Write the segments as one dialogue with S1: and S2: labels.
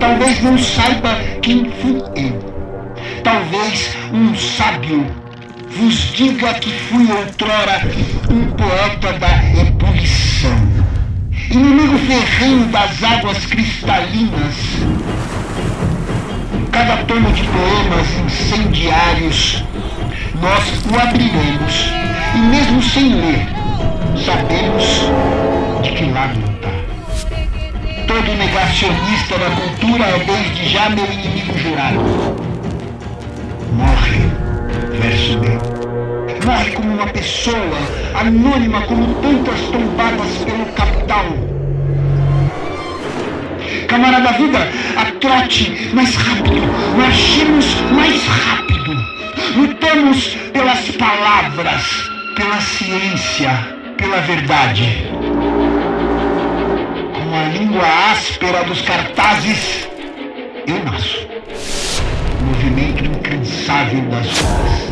S1: talvez não saiba quem fui eu. Talvez um sábio vos diga que fui outrora um poeta da ebulição, inimigo ferrenho das águas cristalinas. Cada tomo de poemas incendiários, nós o abriremos, e mesmo sem ler, sabemos de que lado lutar. Todo negacionista da cultura é desde já meu inimigo jurado. Morre, verso meu. Morre como uma pessoa, anônima como tantas tombadas pelo capital. Camarada vida, a trote mais rápido, marchemos mais rápido. Lutamos pelas palavras, pela ciência, pela verdade. Com a língua áspera dos cartazes, eu nasço. Movimento incansável das ruas.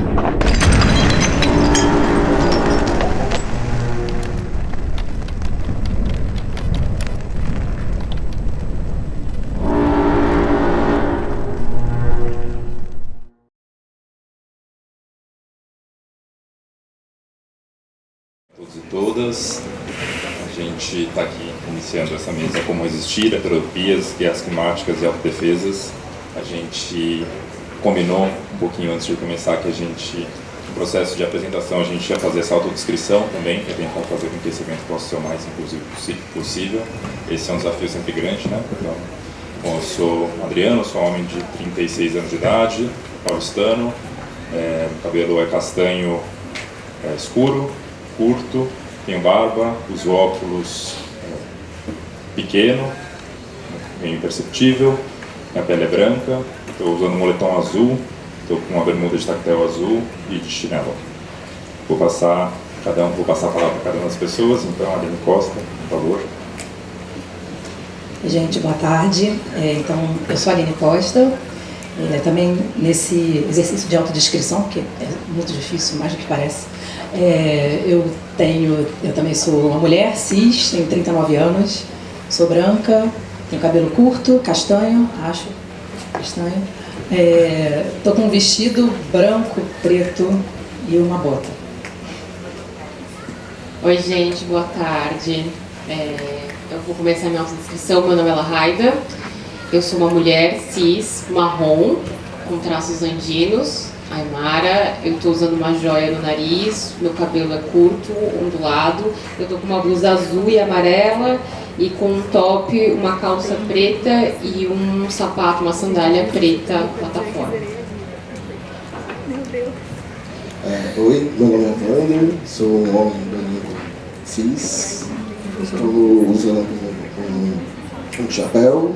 S2: Todos e todas, a gente está aqui iniciando essa mesa Como Resistir, Heterotopias, Guerras Climáticas e Autodefesas. A gente combinou um pouquinho antes de começar que no processo de apresentação, a gente ia fazer essa autodescrição também, para tentar fazer com que esse evento possa ser o mais inclusivo possível. Esse é um desafio sempre grande, né? Então, bom, eu sou Adriano, sou um homem de 36 anos de idade, paulistano, o cabelo é castanho escuro, curto, tenho barba, uso óculos pequeno, bem imperceptível, minha pele é branca, estou usando um moletom azul, estou com uma bermuda de tactel azul e de chinelo. Vou passar a palavra para cada uma das pessoas, então, Aline Costa, por favor.
S3: Gente, boa tarde. Então, eu sou a Aline Costa. Também nesse exercício de autodescrição, que é muito difícil, mais do que parece, eu também sou uma mulher cis, tenho 39 anos, sou branca, tenho cabelo curto, castanho, castanho. Estou com um vestido branco, preto e uma bota.
S4: Oi, gente, boa tarde. Eu vou começar a minha autodescrição. Meu nome é Lahaida. Eu sou uma mulher cis, marrom, com traços andinos, aimara. Eu estou usando uma joia no nariz, meu cabelo é curto, ondulado. Eu estou com uma blusa azul e amarela e com um top, uma calça preta e um sapato, uma sandália preta, plataforma.
S5: Oi, meu nome é Wander, sou um homem branco cis. Estou usando um chapéu,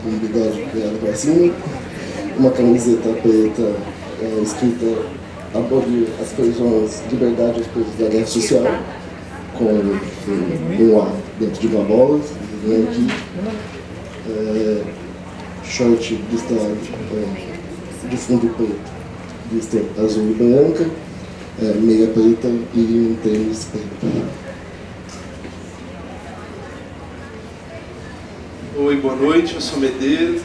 S5: um bigode virado para cima, uma camiseta preta escrita abolir as prisões, liberdade às prisões da guerra social, com um A dentro de uma bola, aqui, short listrado de fundo preto, listra azul e branca, meia preta e um tênis preto.
S6: Oi, boa noite, eu sou Medeiros,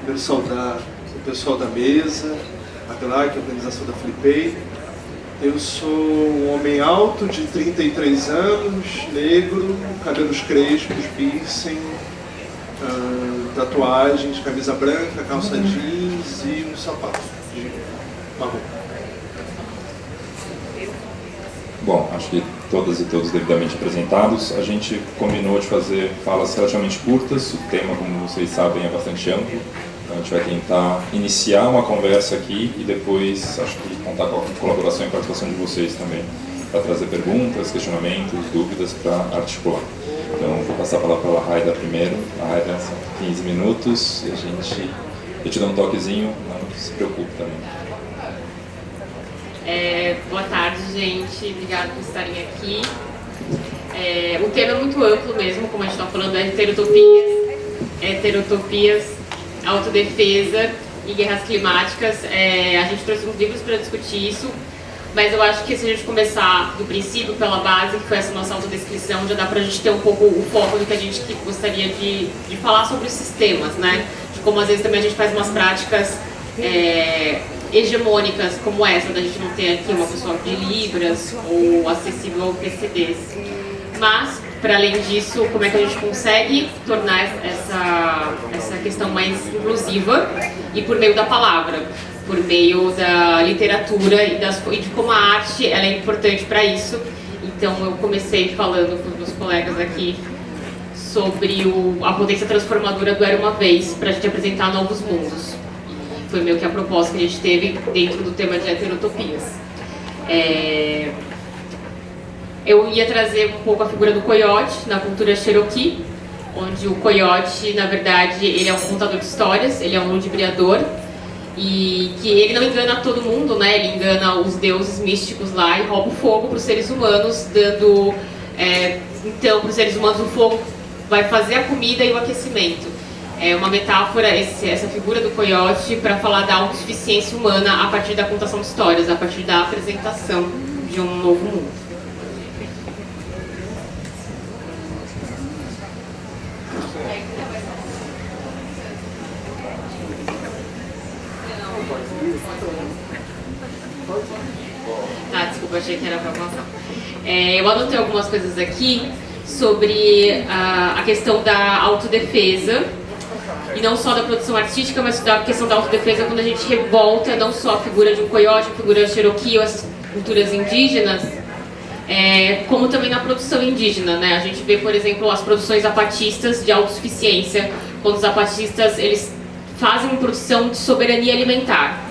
S6: quero saudar o pessoal da mesa, a GLAC, a organização da Flipei. Eu sou um homem alto de 33 anos, negro, cabelos crespos, piercing, tatuagens, camisa branca, calça jeans e um sapato de marrom.
S2: Bom, acho que todas e todos devidamente apresentados. A gente combinou de fazer falas relativamente curtas. O tema, como vocês sabem, é bastante amplo. Então a gente vai tentar iniciar uma conversa aqui e depois, acho que contar com a colaboração e participação de vocês também, para trazer perguntas, questionamentos, dúvidas, para articular. Então vou passar a palavra para a Lahaida primeiro. Lahaida, são 15 minutos e eu te dou um toquezinho, não se preocupe também.
S4: Boa tarde, gente. Obrigada por estarem aqui. O tema é muito amplo mesmo, como a gente está falando, heterotopias, autodefesa e guerras climáticas. A gente trouxe uns livros para discutir isso. Mas eu acho que se a gente começar do princípio, pela base, que foi essa nossa autodescrição, já dá pra gente ter um pouco o foco do que a gente gostaria de falar sobre os sistemas, né? De como às vezes também a gente faz umas práticas hegemônicas como essa, da gente não ter aqui uma pessoa de Libras ou acessível ao PCDs. Mas, para além disso, como é que a gente consegue tornar essa questão mais inclusiva e por meio da palavra, por meio da literatura e de como a arte ela é importante para isso. Então eu comecei falando com os meus colegas aqui sobre a potência transformadora do Era Uma Vez, para a gente apresentar novos mundos. E foi meio que a proposta que a gente teve dentro do tema de heterotopias. Eu ia trazer um pouco a figura do coiote na cultura Cherokee, onde o coiote, na verdade, ele é um contador de histórias, ele é um ludibriador, e que ele não engana todo mundo, né? Ele engana os deuses místicos lá e rouba o fogo para os seres humanos, dando... então, para os seres humanos, o fogo vai fazer a comida e o aquecimento. É uma metáfora, essa figura do coiote, para falar da autossuficiência humana a partir da contação de histórias, a partir da apresentação de um novo mundo. Desculpa, achei que era para passar. Eu anotei algumas coisas aqui sobre a questão da autodefesa, e não só da produção artística, mas da questão da autodefesa quando a gente revolta não só a figura de um coiote, a figura Cherokee ou essas culturas indígenas, como também na produção indígena, né? A gente vê, por exemplo, as produções zapatistas de autossuficiência, quando os zapatistas eles fazem uma produção de soberania alimentar.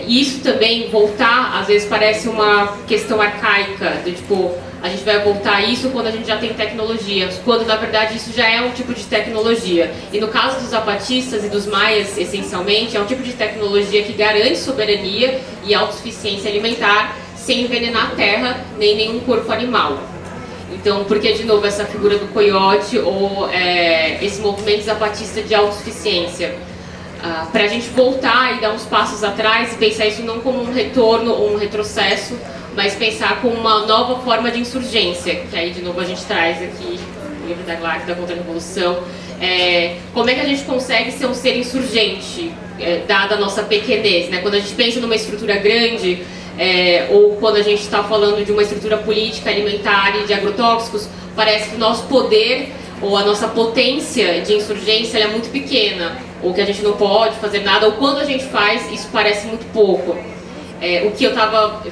S4: Isso também, voltar, às vezes parece uma questão arcaica, de tipo, a gente vai voltar a isso quando a gente já tem tecnologia, quando na verdade isso já é um tipo de tecnologia. E no caso dos zapatistas e dos maias, essencialmente, é um tipo de tecnologia que garante soberania e autossuficiência alimentar sem envenenar a terra nem nenhum corpo animal. Então, porque de novo essa figura do coiote ou esse movimento zapatista de autossuficiência? Para a gente voltar e dar uns passos atrás e pensar isso não como um retorno ou um retrocesso, mas pensar como uma nova forma de insurgência, que aí de novo a gente traz aqui o livro da Clark, da Contra-Revolução. Como é que a gente consegue ser um ser insurgente, dada a nossa pequenez, né? Quando a gente pensa numa estrutura grande, ou quando a gente está falando de uma estrutura política, alimentar e de agrotóxicos, parece que o nosso poder ou a nossa potência de insurgência ela é muito pequena, ou que a gente não pode fazer nada, ou quando a gente faz, isso parece muito pouco. O que eu estava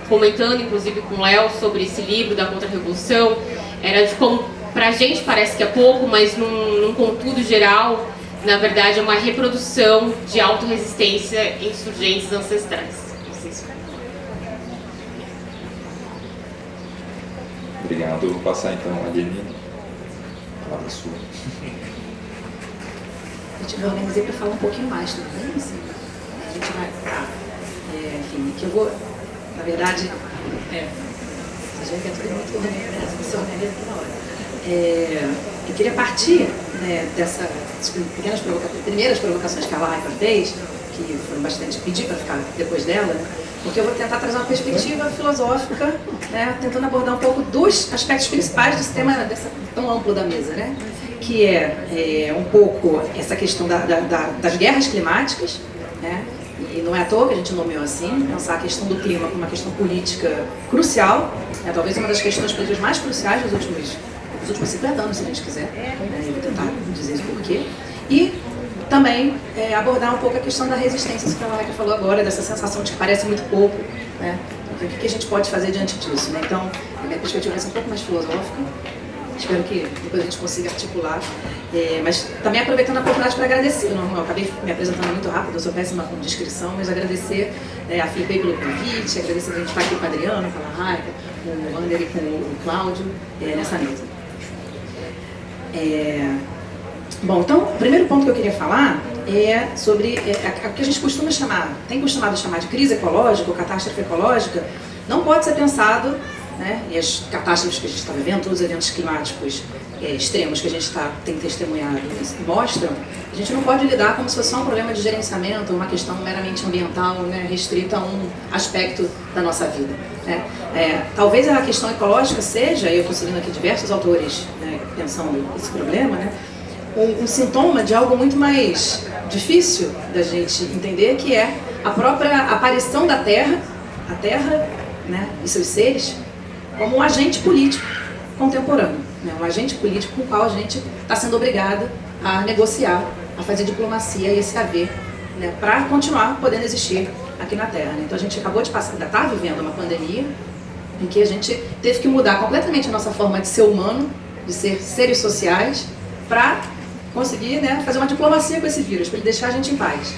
S4: comentando, inclusive, com o Léo sobre esse livro da Contra-Revolução, era de como, para a gente parece que é pouco, mas num contudo geral, na verdade é uma reprodução de autorresistência em insurgentes ancestrais.
S2: Obrigado. Eu vou passar então a Aline. A palavra sua.
S3: A gente me organizei para falar um pouquinho mais também, assim. A gente vai... enfim, que eu vou, na verdade... vocês veem que é tudo muito organizado, você organiza toda hora. Eu queria partir, né, dessas primeiras provocações que a Laika fez, que foram bastante pedir para ficar depois dela, porque eu vou tentar trazer uma perspectiva filosófica, né, tentando abordar um pouco dos aspectos principais desse tema tão amplo da mesa, né, que é um pouco essa questão das guerras climáticas, né, e não é à toa que a gente nomeou assim, pensar a questão do clima como uma questão política crucial, talvez uma das questões políticas mais cruciais dos últimos 50 anos, se a gente quiser, eu vou tentar dizer isso por quê. E também abordar um pouco a questão da resistência, que a Laika falou agora, dessa sensação de que parece muito pouco, né? Então, o que a gente pode fazer diante disso, né? Então, a minha perspectiva vai ser um pouco mais filosófica, espero que depois a gente consiga articular, mas também aproveitando a oportunidade para agradecer. Eu acabei me apresentando muito rápido, eu sou péssima com descrição, mas agradecer a Filipe pelo convite, agradecer a gente estar aqui com a Adriana, com a Laika, com o Wander e com o Cláudio nessa mesa. Bom, então, o primeiro ponto que eu queria falar é sobre o que a gente tem costumado chamar de crise ecológica ou catástrofe ecológica, não pode ser pensado, né, e as catástrofes que a gente está vivendo, todos os eventos climáticos extremos que a gente tem testemunhado mostram, a gente não pode lidar como se fosse só um problema de gerenciamento, uma questão meramente ambiental, né, restrita a um aspecto da nossa vida. Né? Talvez a questão ecológica seja, eu estou seguindo aqui diversos autores, né, pensando nesse problema, né, um sintoma de algo muito mais difícil da gente entender, que é a própria aparição da Terra, a Terra, né, e seus seres, como um agente político contemporâneo, né, um agente político com o qual a gente está sendo obrigado a negociar, a fazer diplomacia e esse haver, né, para continuar podendo existir aqui na Terra. Né? Então a gente acabou de passar, ainda está vivendo uma pandemia em que a gente teve que mudar completamente a nossa forma de ser humano, de ser seres sociais, para conseguir, né, fazer uma diplomacia com esse vírus, para ele deixar a gente em paz.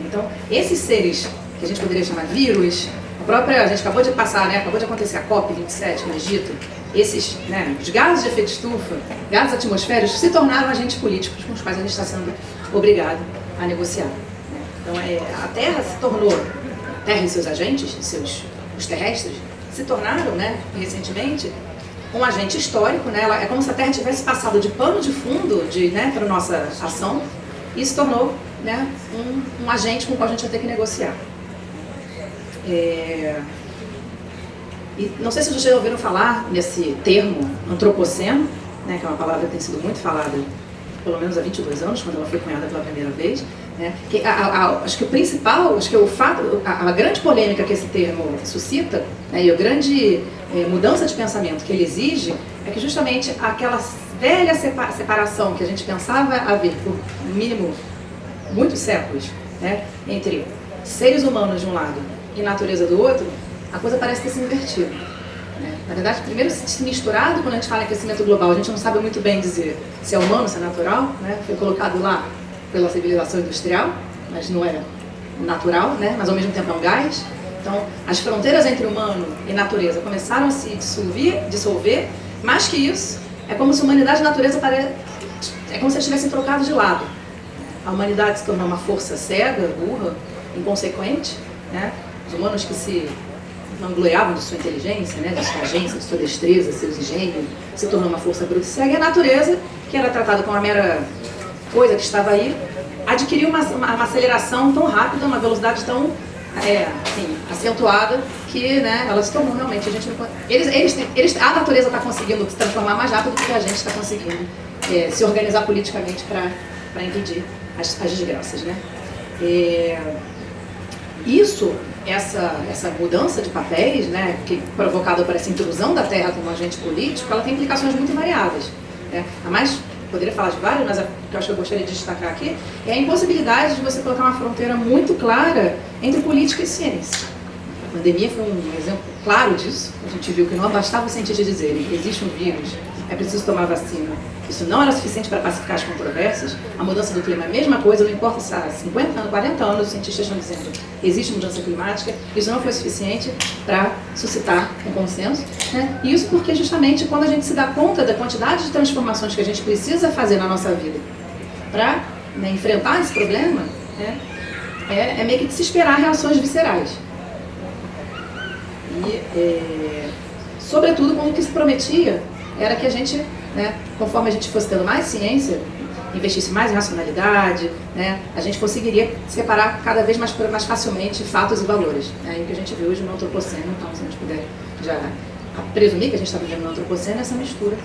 S3: Então, esses seres que a gente poderia chamar de vírus, a gente acabou de passar, né, acabou de acontecer a COP27 no Egito, esses, né, os gases de efeito estufa, gases atmosféricos, se tornaram agentes políticos com os quais a gente está sendo obrigado a negociar. Né? Então, a Terra se tornou, a Terra e seus agentes, os terrestres, se tornaram, né, recentemente, um agente histórico, né? É como se a Terra tivesse passado de pano de fundo né, para a nossa ação e se tornou, né, um agente com o qual a gente vai ter que negociar. E não sei se vocês já ouviram falar nesse termo antropoceno, né, que é uma palavra que tem sido muito falada pelo menos há 22 anos, quando ela foi cunhada pela primeira vez. Né, que acho que o principal, acho que o fato, a grande polêmica que esse termo suscita, né, e a grande mudança de pensamento que ele exige, é que justamente aquela velha separação que a gente pensava haver por no mínimo muitos séculos, né, entre seres humanos de um lado e natureza do outro, a coisa parece ter se invertido. Né? Na verdade, primeiro se misturado, quando a gente fala em aquecimento global, a gente não sabe muito bem dizer se é humano, se é natural, né? Foi colocado lá pela civilização industrial, mas não é natural, né? Mas ao mesmo tempo é um gás. Então, as fronteiras entre humano e natureza começaram a se dissolver. Mais que isso, é como se humanidade e natureza é como se eles tivessem trocado de lado. A humanidade se tornou uma força cega, burra, inconsequente, né? Os humanos que se vangloriavam de sua inteligência, né? De sua agência, de sua destreza, seus engenhos, se tornou uma força bruta e cega. E a natureza, que era tratada como uma mera coisa que estava aí, adquiriu uma aceleração tão rápida, uma velocidade tão assim, acentuada, que, né, ela se tornou realmente, a natureza está conseguindo se transformar mais rápido do que a gente está conseguindo se organizar politicamente para impedir as desgraças. Né? Essa mudança de papéis, né, que provocada por essa intrusão da Terra como agente político, ela tem implicações muito variadas. Né? A mais, poderia falar de várias, mas a que eu acho que eu gostaria de destacar aqui é a impossibilidade de você colocar uma fronteira muito clara entre política e ciência. A pandemia foi um exemplo claro disso. A gente viu que não bastava os cientistas dizerem que existe um vírus, é preciso tomar vacina. Isso não era suficiente para pacificar as controvérsias. A mudança do clima é a mesma coisa, não importa se há 50 anos, 40 anos os cientistas estão dizendo que existe mudança climática. Isso não foi suficiente para suscitar um consenso. Né? E isso porque justamente quando a gente se dá conta da quantidade de transformações que a gente precisa fazer na nossa vida para, né, enfrentar esse problema, né, é meio que de se esperar reações viscerais. E, sobretudo, quando o que se prometia era que a gente, né, conforme a gente fosse tendo mais ciência, investisse mais em racionalidade, né, a gente conseguiria separar cada vez mais facilmente fatos e valores. Né, e o que a gente vê hoje no antropoceno, então, se a gente puder já presumir que a gente está vivendo no antropoceno, é essa mistura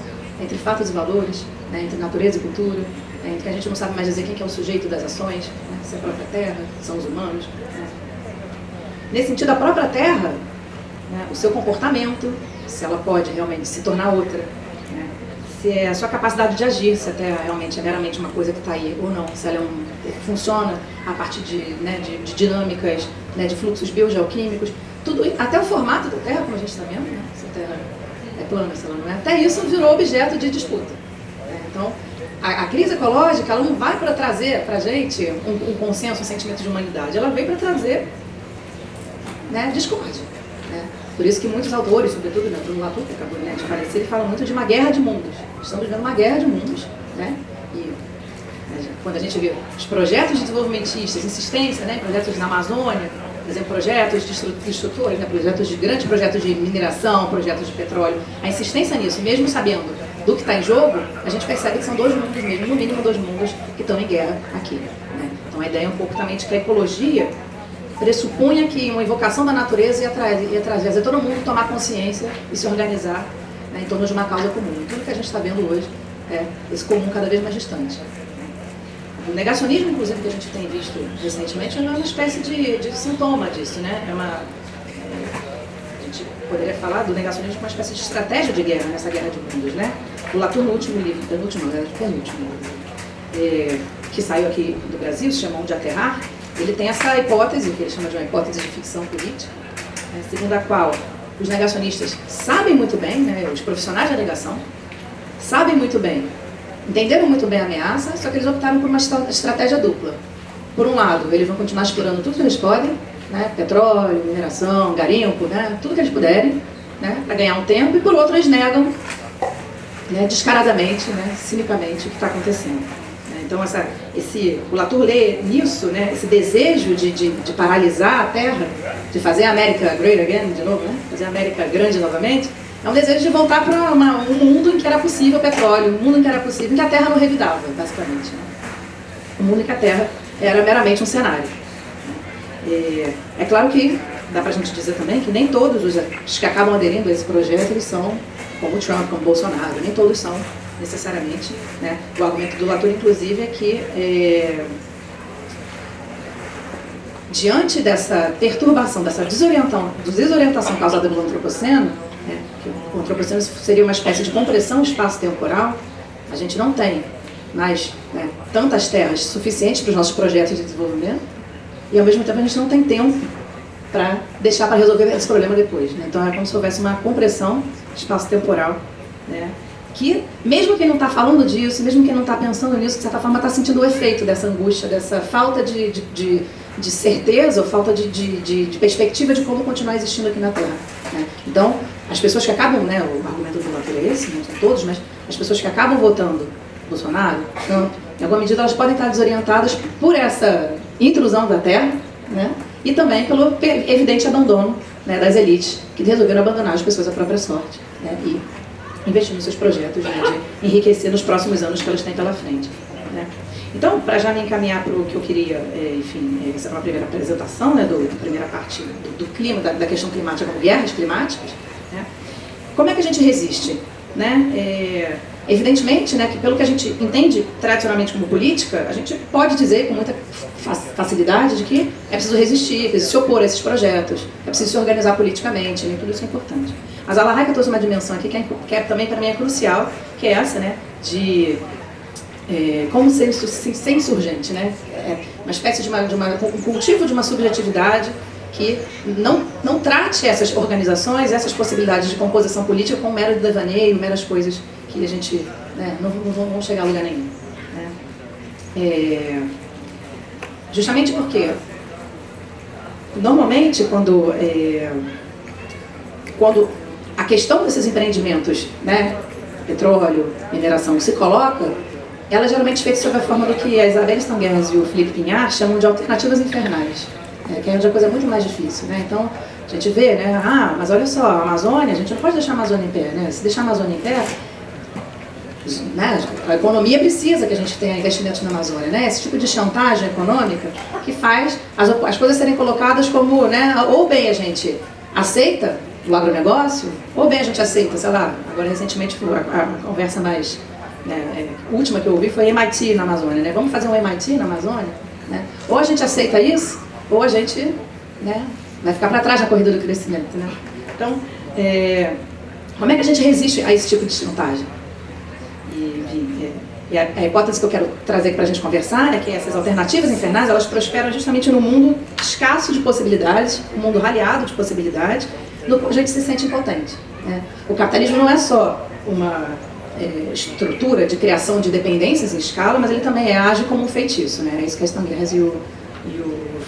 S3: entre fatos e valores, né, entre natureza e cultura, né, entre que a gente não sabe mais dizer quem que é o sujeito das ações, né, se é a própria Terra, são os humanos. Né. Nesse sentido, a própria Terra, né, o seu comportamento, se ela pode realmente se tornar outra, né, se é a sua capacidade de agir, se a Terra realmente é meramente uma coisa que está aí ou não, se ela funciona a partir de dinâmicas, né, de fluxos biogeoquímicos, tudo, até o formato da Terra, como a gente está vendo, né, se a Terra é plana, se ela não é, até isso virou objeto de disputa. Né. Então, a crise ecológica, ela não vai para trazer para a gente um consenso, um sentimento de humanidade, ela veio para trazer, né, discórdia. Né. Por isso que muitos autores, sobretudo, né, Bruno Latour, que acabou, né, de falecer, ele fala muito de uma guerra de mundos. Estamos vivendo uma guerra de mundos. Né? E quando a gente vê os projetos desenvolvimentistas, insistência, né, projetos na Amazônia, por exemplo, projetos de estrutura, né, grandes projetos de mineração, projetos de petróleo, a insistência nisso, mesmo sabendo do que está em jogo, a gente percebe que são dois mundos mesmo, no mínimo dois mundos que estão em guerra aqui, né? Então a ideia é um pouco também de que a ecologia pressupunha que uma invocação da natureza ia trazer todo mundo tomar consciência e se organizar, né, em torno de uma causa comum. Tudo que a gente está vendo hoje é esse comum cada vez mais distante. O negacionismo, inclusive, que a gente tem visto recentemente, é uma espécie de sintoma disso, né? A gente poderia falar do negacionismo como uma espécie de estratégia de guerra, nessa guerra de mundos, né? O Latour, no último livro, penúltimo livro, que saiu aqui do Brasil, se chama Onde Aterrar, ele tem essa hipótese, que ele chama de uma hipótese de ficção política, né, segundo a qual os negacionistas sabem muito bem, né, os profissionais da negação, sabem muito bem, entenderam muito bem a ameaça, só que eles optaram por uma estratégia dupla. Por um lado, eles vão continuar explorando tudo que eles podem, né, petróleo, mineração, garimpo, né, tudo que eles puderem, né, para ganhar um tempo, e por outro, eles negam, né, descaradamente, né, cinicamente, o que está acontecendo. Então, o Latour lê nisso, né, esse desejo de paralisar a Terra, de fazer a América great again, de novo, né, fazer a América grande novamente, é um desejo de voltar para um mundo em que era possível petróleo, um mundo em que era possível, em que a Terra não revidava, basicamente. Né? Um mundo em que a Terra era meramente um cenário. É claro que dá para a gente dizer também que nem todos os que acabam aderindo a esse projeto, eles são como Trump, como Bolsonaro, nem todos são necessariamente, né? O argumento do Latour, inclusive, é que diante dessa perturbação, dessa desorientação causada pelo antropoceno, né, que o antropoceno seria uma espécie de compressão espaço-temporal, a gente não tem mais, né, tantas terras suficientes para os nossos projetos de desenvolvimento e, ao mesmo tempo, a gente não tem tempo para deixar para resolver esse problema depois. Né? Então, é como se houvesse uma compressão espaço-temporal, né? Que, mesmo quem não está falando disso, mesmo quem não está pensando nisso, de certa forma está sentindo o efeito dessa angústia, dessa falta de certeza ou falta de perspectiva de como continuar existindo aqui na Terra. Né? Então, as pessoas que acabam, né, o argumento do Latour é esse, não são todos, mas as pessoas que acabam votando Bolsonaro, Trump, em alguma medida elas podem estar desorientadas por essa intrusão da Terra, né, e também pelo evidente abandono, né, das elites que resolveram abandonar as pessoas à própria sorte, né, e investir nos seus projetos, né, de enriquecer nos próximos anos que elas têm pela frente. Né. Então, para já me encaminhar para o que eu queria, enfim, essa é uma primeira apresentação, né, da primeira parte do clima, da questão climática como guerras climáticas, né, como é que a gente resiste? Né? Evidentemente, né, que pelo que a gente entende tradicionalmente como política, a gente pode dizer com muita facilidade de que é preciso resistir, é preciso se opor a esses projetos, é preciso se organizar politicamente, né, tudo isso é importante. Mas a Lahayka trouxe uma dimensão aqui que também para mim é crucial, que é essa, né, de como ser insurgente, né? Uma espécie de um cultivo de uma subjetividade que não trate essas organizações, essas possibilidades de composição política como mero devaneio, meras coisas que a gente, né, não vão chegar a lugar nenhum. Né? Justamente porque, normalmente, quando a questão desses empreendimentos, né, petróleo, mineração, se coloca, ela é geralmente feita sob a forma do que a Isabelle Stanguers e o Felipe Pinhar chamam de alternativas infernais, que é onde a coisa é muito mais difícil. Né? Então, a gente vê, né, mas olha só, a Amazônia, a gente não pode deixar a Amazônia em pé. Né? Se deixar a Amazônia em pé, né, a economia precisa que a gente tenha investimentos na Amazônia. Né? Esse tipo de chantagem econômica que faz as coisas serem colocadas como, né, ou bem a gente aceita o agronegócio, ou bem a gente aceita, sei lá, agora recentemente a conversa mais... última que eu ouvi foi MIT na Amazônia, né? Vamos fazer um MIT na Amazônia? Né? Ou a gente aceita isso, ou a gente, né, vai ficar para trás na corrida do crescimento. Né? Então, como é que a gente resiste a esse tipo de chantagem? E a hipótese que eu quero trazer para a gente conversar é que essas alternativas infernais, elas prosperam justamente no mundo escasso de possibilidades, um mundo raleado de possibilidades, no qual a gente se sente impotente. Né? O capitalismo não é só uma estrutura de criação de dependências em escala, mas ele também age como um feitiço, né? É isso que a Stanguers e o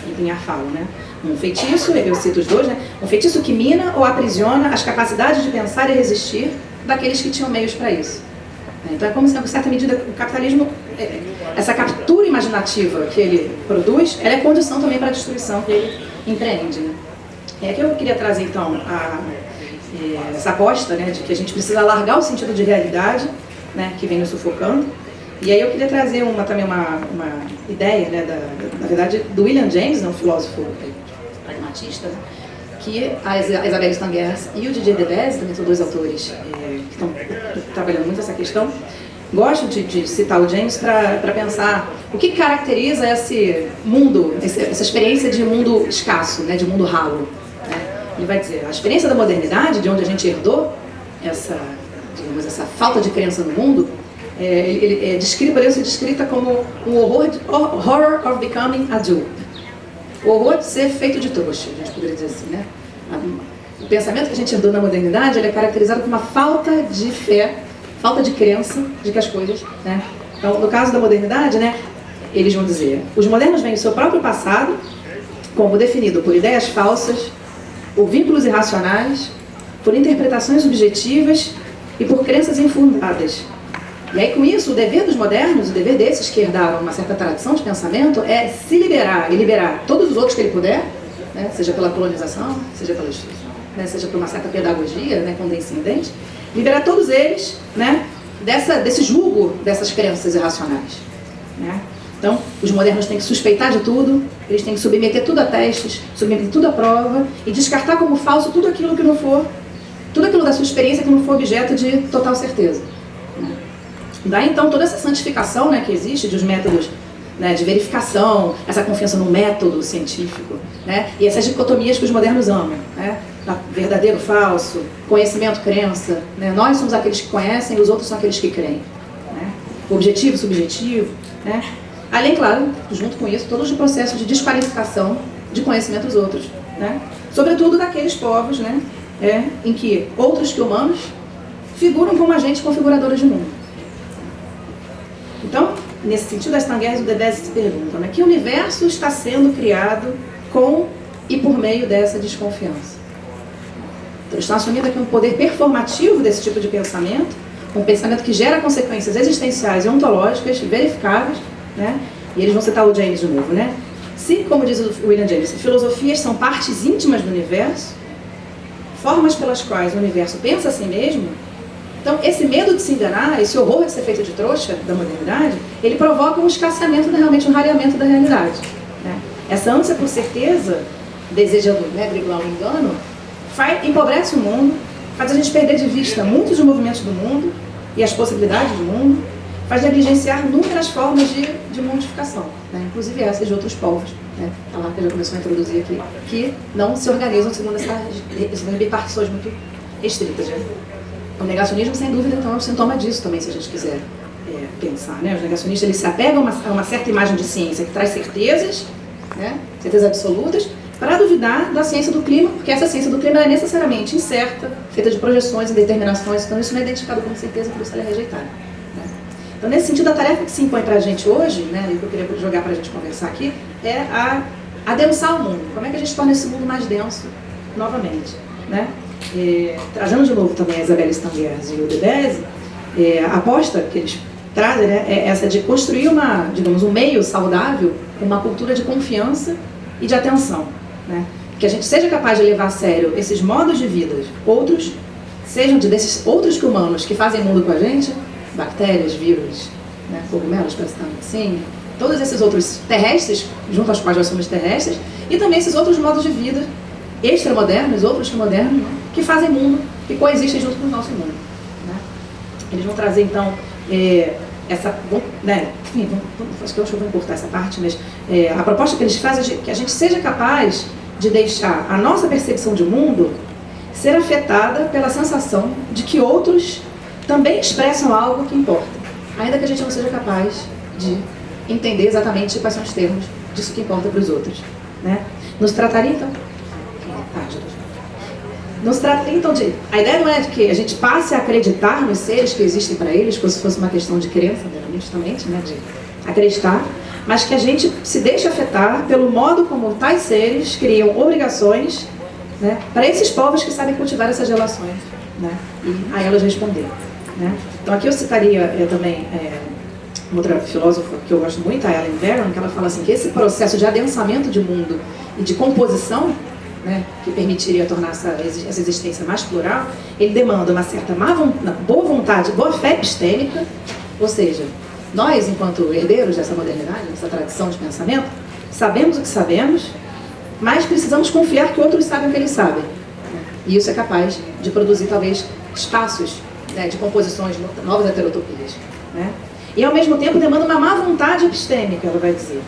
S3: Felipe Pinhar falam, né? Um feitiço, eu cito os dois, né? Um feitiço que mina ou aprisiona as capacidades de pensar e resistir daqueles que tinham meios para isso. Então é como se, em certa medida, o capitalismo, essa captura imaginativa que ele produz, ela é condição também para a destruição que ele empreende. Né? É que eu queria trazer, então, essa aposta, né, de que a gente precisa alargar o sentido de realidade né, que vem nos sufocando. E aí eu queria trazer também uma ideia, né, na verdade, do William James, um filósofo pragmatista, né, que a Isabelle Stangers e o Didier Deleuze, também são dois autores que estão trabalhando muito essa questão. Gosto de citar o James para pensar o que caracteriza esse mundo, essa experiência de mundo escasso, né, de mundo ralo. Né? Ele vai dizer, a experiência da modernidade, de onde a gente herdou essa falta de crença no mundo, poderia ser descrita como um horror of becoming a dupe. O horror de ser feito de trouxa, a gente poderia dizer assim, né? O pensamento que a gente herdou na modernidade, ele é caracterizado por uma falta de fé, falta de crença de que as coisas, né? Então, no caso da modernidade, né, eles vão dizer, os modernos veem o seu próprio passado como definido por ideias falsas, por vínculos irracionais, por interpretações subjetivas e por crenças infundadas. E aí, com isso, o dever dos modernos, o dever desses que herdaram uma certa tradição de pensamento, é se liberar e liberar todos os outros que ele puder, né, seja pela colonização, seja pela né, seja por uma certa pedagogia, né, condescendente, liberar todos eles, né, desse julgo dessas crenças irracionais. Né? Então, os modernos têm que suspeitar de tudo, eles têm que submeter tudo a testes, submeter tudo à prova e descartar como falso tudo aquilo que não for, tudo aquilo da sua experiência que não for objeto de total certeza. Né? Daí, então, toda essa santificação, né, que existe dos métodos, né, de verificação, essa confiança no método científico, né, e essas dicotomias que os modernos amam, né, verdadeiro, falso, conhecimento, crença, né, nós somos aqueles que conhecem, os outros são aqueles que creem, né, objetivo, subjetivo, né, além, claro, junto com isso, todo o processo de desqualificação de conhecimento dos outros, né, sobretudo daqueles povos, né, em que outros que humanos figuram como agentes configuradores de mundo. Então, nesse sentido, as Stangers e o Deleuze se perguntam, né, que universo está sendo criado com e por meio dessa desconfiança? Então, eles estão assumindo aqui um poder performativo desse tipo de pensamento, um pensamento que gera consequências existenciais e ontológicas verificáveis, né? E eles vão citar o James de novo, né? Se, como diz o William James, filosofias são partes íntimas do universo, formas pelas quais o universo pensa a si mesmo, então esse medo de se enganar, esse horror de ser feito de trouxa da modernidade, ele provoca um escasseamento, realmente um rareamento da realidade. Né? Essa ânsia por certeza, desejando, né, driblar o engano, empobrece o mundo, faz a gente perder de vista muitos dos movimentos do mundo e as possibilidades do mundo, faz negligenciar inúmeras formas de modificação, né? Inclusive essas de outros povos, né? A Larca já começou a introduzir aqui, que não se organizam segundo essas repartições muito restritas. Né? O negacionismo, sem dúvida, então, é um sintoma disso também, se a gente quiser pensar. Né? Os negacionistas, eles se apegam a uma certa imagem de ciência que traz certezas, né? Certezas absolutas, para duvidar da ciência do clima, porque essa ciência do clima é necessariamente incerta, feita de projeções e determinações, então isso não é identificado como certeza, por isso ela é rejeitada. Né? Então, nesse sentido, a tarefa que se impõe para a gente hoje, né, e que eu queria jogar para a gente conversar aqui, é adensar o mundo. Como é que a gente torna esse mundo mais denso novamente? Né? Trazendo de novo também a Isabelle Stangers e o Deleuze, a aposta que eles trazem, né, é essa de construir um meio saudável, uma cultura de confiança e de atenção. Né? Que a gente seja capaz de levar a sério esses modos de vida, sejam desses outros que humanos que fazem mundo com a gente, bactérias, vírus, né, cogumelos, sim, todos esses outros terrestres, junto aos quais nós somos terrestres, e também esses outros modos de vida extramodernos, outros que modernos, né, que fazem mundo, que coexistem junto com o nosso mundo. Né? Eles vão trazer, então, né, enfim, acho que eu vou encurtar essa parte, mas a proposta que eles fazem é que a gente seja capaz de deixar a nossa percepção de mundo ser afetada pela sensação de que outros também expressam algo que importa, ainda que a gente não seja capaz de entender exatamente quais são os termos disso que importa para os outros. Né? Nos trataria, então, a ideia não é de que a gente passe a acreditar nos seres que existem para eles, como se fosse uma questão de crença, justamente, né, de acreditar, mas que a gente se deixe afetar pelo modo como tais seres criam obrigações, né, para esses povos que sabem cultivar essas relações, né, e a elas responder. Né? Então aqui eu citaria também outra filósofa que eu gosto muito, a Ellen Barron, que ela fala assim, que esse processo de adensamento de mundo e de composição né, que permitiria tornar essa existência mais plural, ele demanda uma certa boa vontade, boa fé epistêmica, ou seja, nós, enquanto herdeiros dessa modernidade, dessa tradição de pensamento, sabemos o que sabemos, mas precisamos confiar que outros sabem o que eles sabem. E isso é capaz de produzir, talvez, espaços, né, de composições, novas heterotopias, né? E, ao mesmo tempo, demanda uma má vontade epistêmica, ela vai dizer.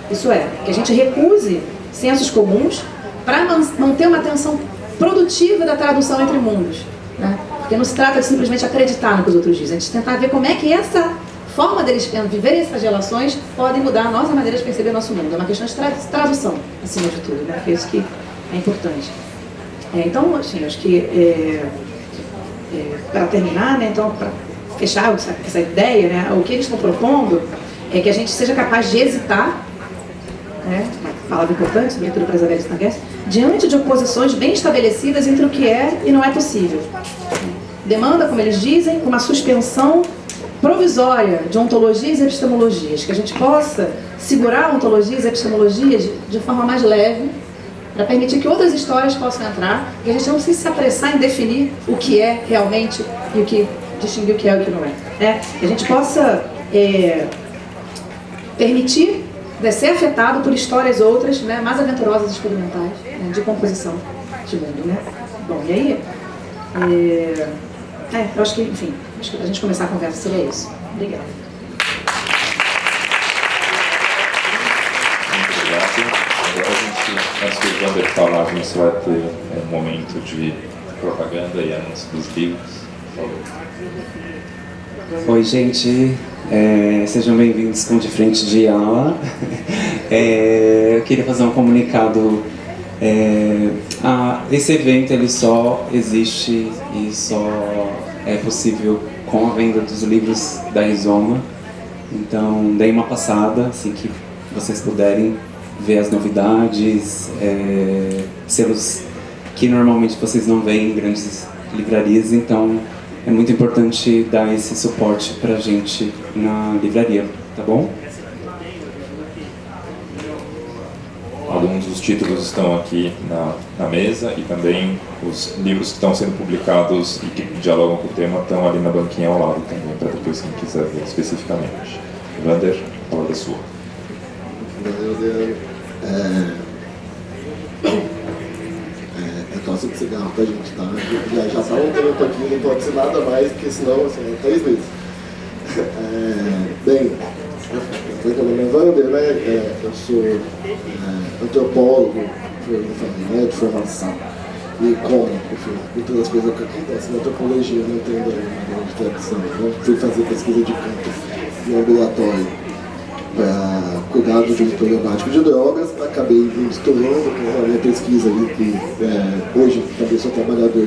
S3: Isso é, que a gente recuse sensos comuns para manter uma atenção produtiva da tradução entre mundos, né? Porque não se trata de simplesmente acreditar no que os outros dizem, a gente tentar ver como é que essa forma deles viverem essas relações podem mudar a nossa maneira de perceber o nosso mundo. É uma questão de tradução, acima de tudo, né? É isso que é importante. Então, assim, acho que para terminar, né, então, para fechar essa ideia, né, o que eles estão propondo é que a gente seja capaz de hesitar, né, uma palavra importante, sobretudo para Isabelle Stangers, diante de oposições bem estabelecidas entre o que é e não é possível. Demanda, como eles dizem, uma suspensão provisória de ontologias e epistemologias, que a gente possa segurar ontologias e epistemologias de forma mais leve, para permitir que outras histórias possam entrar, e a gente não precisa se apressar em definir o que é realmente e o que distinguir o que é e o que não é. Que a gente possa permitir, né, ser afetado por histórias outras, né, mais aventurosas e experimentais, né, de composição de mundo. Né? Bom, e aí, eu acho que, enfim, acho que para a gente começar a conversa seria isso. Obrigada.
S2: Antes que o Wander falar, a gente vai ter um momento de propaganda e anúncio dos livros. Por favor.
S7: Oi, gente. Sejam bem-vindos com De Frente de Ala. Eu queria fazer um comunicado. Esse evento ele só existe e só é possível com a venda dos livros da Rizoma. Então, deem uma passada, assim que vocês puderem, ver as novidades, selos que normalmente vocês não veem em grandes livrarias, então é muito importante dar esse suporte pra gente na livraria, tá bom?
S2: Alguns dos títulos estão aqui na mesa e também os livros que estão sendo publicados e que dialogam com o tema estão ali na banquinha ao lado também, para depois quem quiser ver especificamente. Wander, a palavra é sua.
S5: É tosse de cigarro, tá, gente? Tá? Já tá um tempo aqui, não pode ser nada mais, porque senão, assim, 3 meses. Bem, meu nome é Wander, né? Eu sou antropólogo de formação. E como, enfim, muitas das coisas que acontecem na antropologia, eu não entendo a grande tradição. Eu fui fazer pesquisa de campo no ambulatório para cuidado de um problemático de drogas, acabei me misturando com a minha pesquisa ali, que hoje também sou trabalhador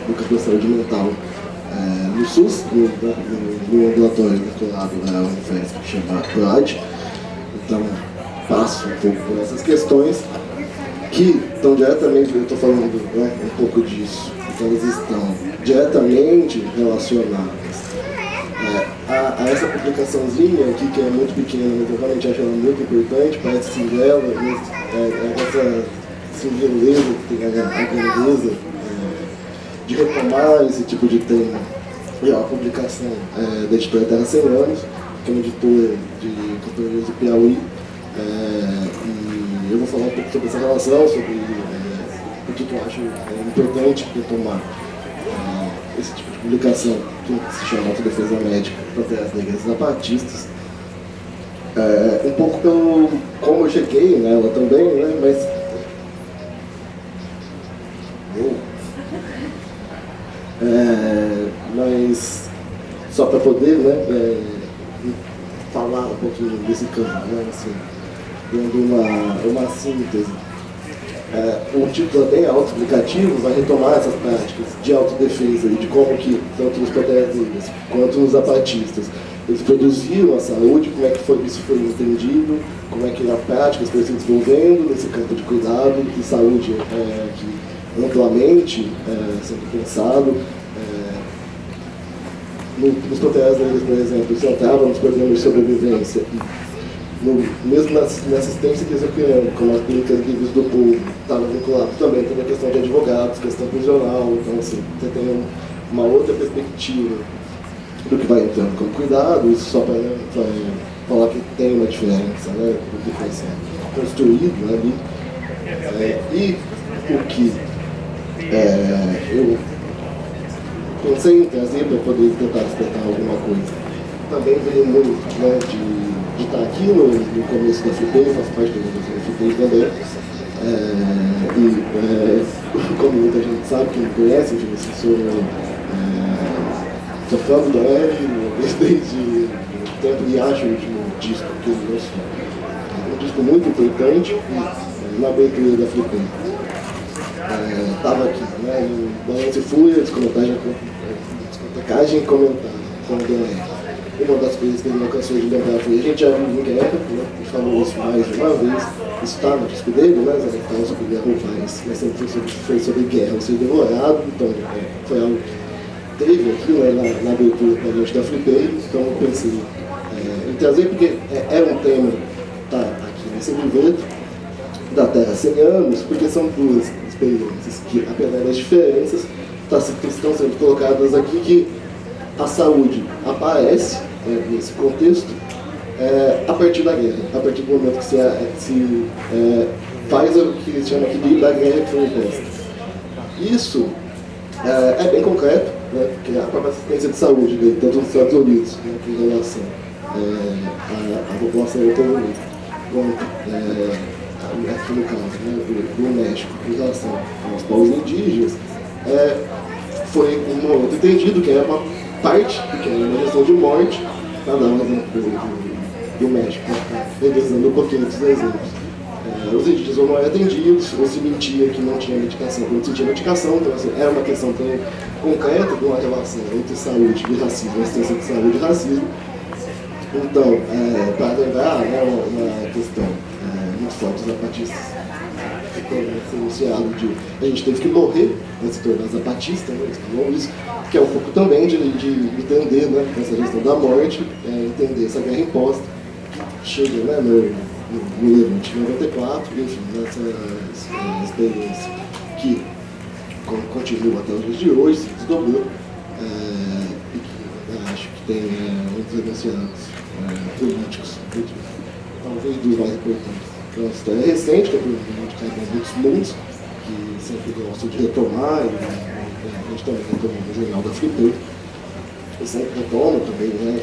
S5: no campo de saúde mental no SUS, no ambulatório vinculado à Unifesp, que chama PROAD. Então, passo um pouco por essas questões que estão diretamente, eu estou falando um pouco disso, então elas estão diretamente relacionadas a essa publicaçãozinha aqui, que é muito pequena, mas eu realmente acho ela muito importante, parece singela, essa singeleza que tem a grandeza de retomar esse tipo de tema. E a publicação da editora Terra 100 Anos, que é uma editora de companhias do Piauí, e eu vou falar um pouco sobre essa relação, sobre o que eu acho importante retomar esse tipo de publicação, que se chama Autodefesa Médica, Protestos da Igreja Zapatistas. Um pouco pelo como eu cheguei nela também, né, mas só para poder, falar um pouquinho desse campo, assim, dando uma síntese. O título é bem autoexplicativo, vai retomar essas práticas de autodefesa e de como que, tanto os protestos quanto os zapatistas, eles produziram a saúde, como é que isso foi entendido, como é que na prática foi se desenvolvendo nesse campo de cuidado e saúde que amplamente sendo pensado. Nos protestos deles, por exemplo, se tratavam nos problemas de sobrevivência mesmo na assistência que eles iam criando, como as clínicas livres do povo, estava vinculado também toda a questão de advogados, questão prisional, então assim, você tem uma outra perspectiva do que vai entrando como cuidado, isso só para falar que tem uma diferença, né, do que vai ser construído, né, ali. E o que eu pensei em trazer para poder tentar despertar alguma coisa, também veio muito, né, de estar aqui no começo da FIPEI, faço parte da FIPEI também, como muita gente sabe, quem me conhece, eu sou fã do Doeg, desde o tempo de Acho, o último disco que ele lançou. Um disco muito importante, na abertura da FIPEI. Estava aqui, né, em Balanço e Fúria, discotecagem e comentário, com o Doeg. Uma das coisas que ele não cansou de lembrar foi, a gente já viu em guerra, né? A gente falou isso mais de uma vez, isso está no disco dele, né? Zé Tal sobre Guerra Ruvais, mas sempre foi sobre guerra, ou ser devorado, então foi algo que teve aqui, né, na abertura da gente da FIPEI, então eu pensei em trazer, porque é um tema que está aqui nesse livreto, da Terra 100 anos, porque são duas experiências que, apesar das diferenças, estão sendo colocadas aqui, que a saúde aparece nesse contexto a partir da guerra, a partir do momento que se faz o que se chama aqui de da guerra que foi imposta. Isso é bem concreto, né, porque a própria assistência de saúde dele, tanto nos Estados Unidos, né, em relação à população europeia, quanto aqui no caso, né, do México, em relação aos povos indígenas, foi um outro entendido que é uma parte pequena, uma questão de morte, para dar um exemplo do México, revezando um pouquinho dos exemplos. Os indígenas não eram atendidos, ou se mentia que não tinha medicação, quando se tinha medicação, então assim, era uma questão tão concreta de uma relação entre saúde e racismo, assistência de saúde e racismo. Então, para lembrar, né, uma questão muito forte dos zapatistas, foi anunciado de a gente teve que morrer para se tornar zapatista, né, eles falam isso, que é um pouco também de entender, né, essa questão da morte, entender essa guerra imposta, chega, né, no Levante 94, enfim, nessa experiência que continua até os dias de hoje, se desdobrou, e que acho que tem muitos enunciados políticos, talvez dos mais importantes. É uma história recente, que é provavelmente cai muitos mundos, que sempre gostam de retomar, e a gente também retomou no jornal da FIPEI, e sempre retoma também, né,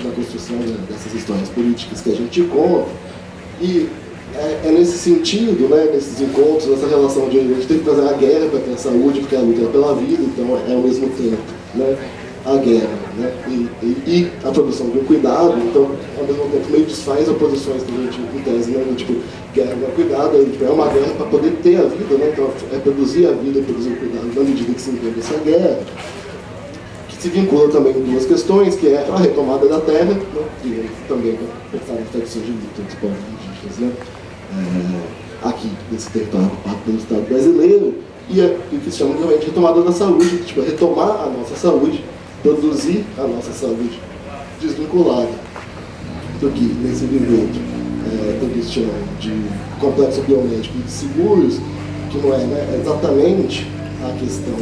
S5: da construção dessas histórias políticas que a gente conta, e é nesse sentido, né, nesses encontros, essa relação de a gente tem que fazer a guerra para ter a saúde, porque a luta é pela vida, então é ao mesmo tempo, né, a guerra, né, e a produção de um cuidado, então ao mesmo tempo meio desfaz oposições que a gente em tese, né, tipo, guerra não é cuidado, tipo, é uma guerra para poder ter a vida, né, então é produzir a vida, produzir o cuidado, na medida que se entende essa guerra, que se vincula também com duas questões, que é a retomada da terra, né, e também para pensar nas tradições de luta dos povos indígenas, né, aqui nesse território ocupado pelo Estado brasileiro, e o que se chama também de retomada da saúde, tipo, retomar a nossa saúde, produzir a nossa saúde desvinculada do que nesse livreto eles chamam de complexo biomédico de seguros, que não é, né, exatamente a questão